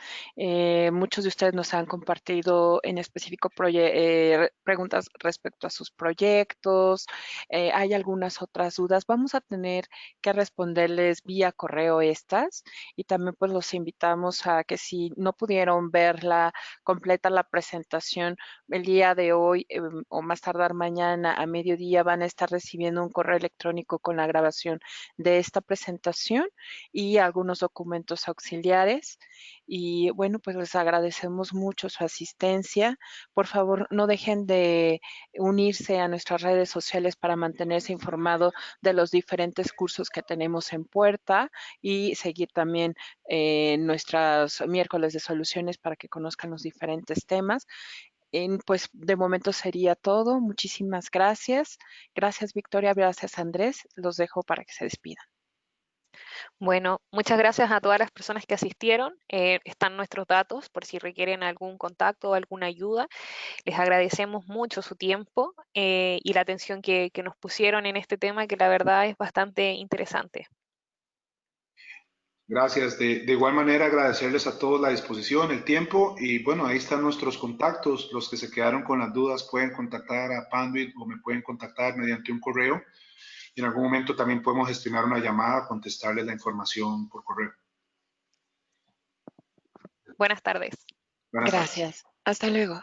Muchos de ustedes nos han compartido en específico preguntas respecto a sus proyectos. Hay algunas otras dudas. Vamos a tener que responderles vía correo estas y también pues los invitamos a que si no pudieron verla completa la presentación, el día de hoy o más tardar mañana a mediodía van a estar recibiendo un correo electrónico con la grabación de esta presentación y algunos documentos auxiliares. Y bueno, pues les agradecemos mucho su asistencia. Por favor, no dejen de unirse a nuestras redes sociales para mantenerse informado de los diferentes cursos que tenemos en puerta y seguir también nuestros miércoles de soluciones para que conozcan los diferentes temas. Pues de momento sería todo. Muchísimas gracias. Gracias, Victoria. Gracias, Andrés. Los dejo para que se despidan. Bueno, muchas gracias a todas las personas que asistieron. Están nuestros datos por si requieren algún contacto o alguna ayuda. Les agradecemos mucho su tiempo y la atención que nos pusieron en este tema, que la verdad es bastante interesante. Gracias. De igual manera, agradecerles a todos la disposición, el tiempo y bueno, ahí están nuestros contactos. Los que se quedaron con las dudas pueden contactar a Panduit o me pueden contactar mediante un correo. Y en algún momento también podemos gestionar una llamada, contestarles la información por correo. Buenas tardes. Buenas tardes. Gracias. Hasta luego.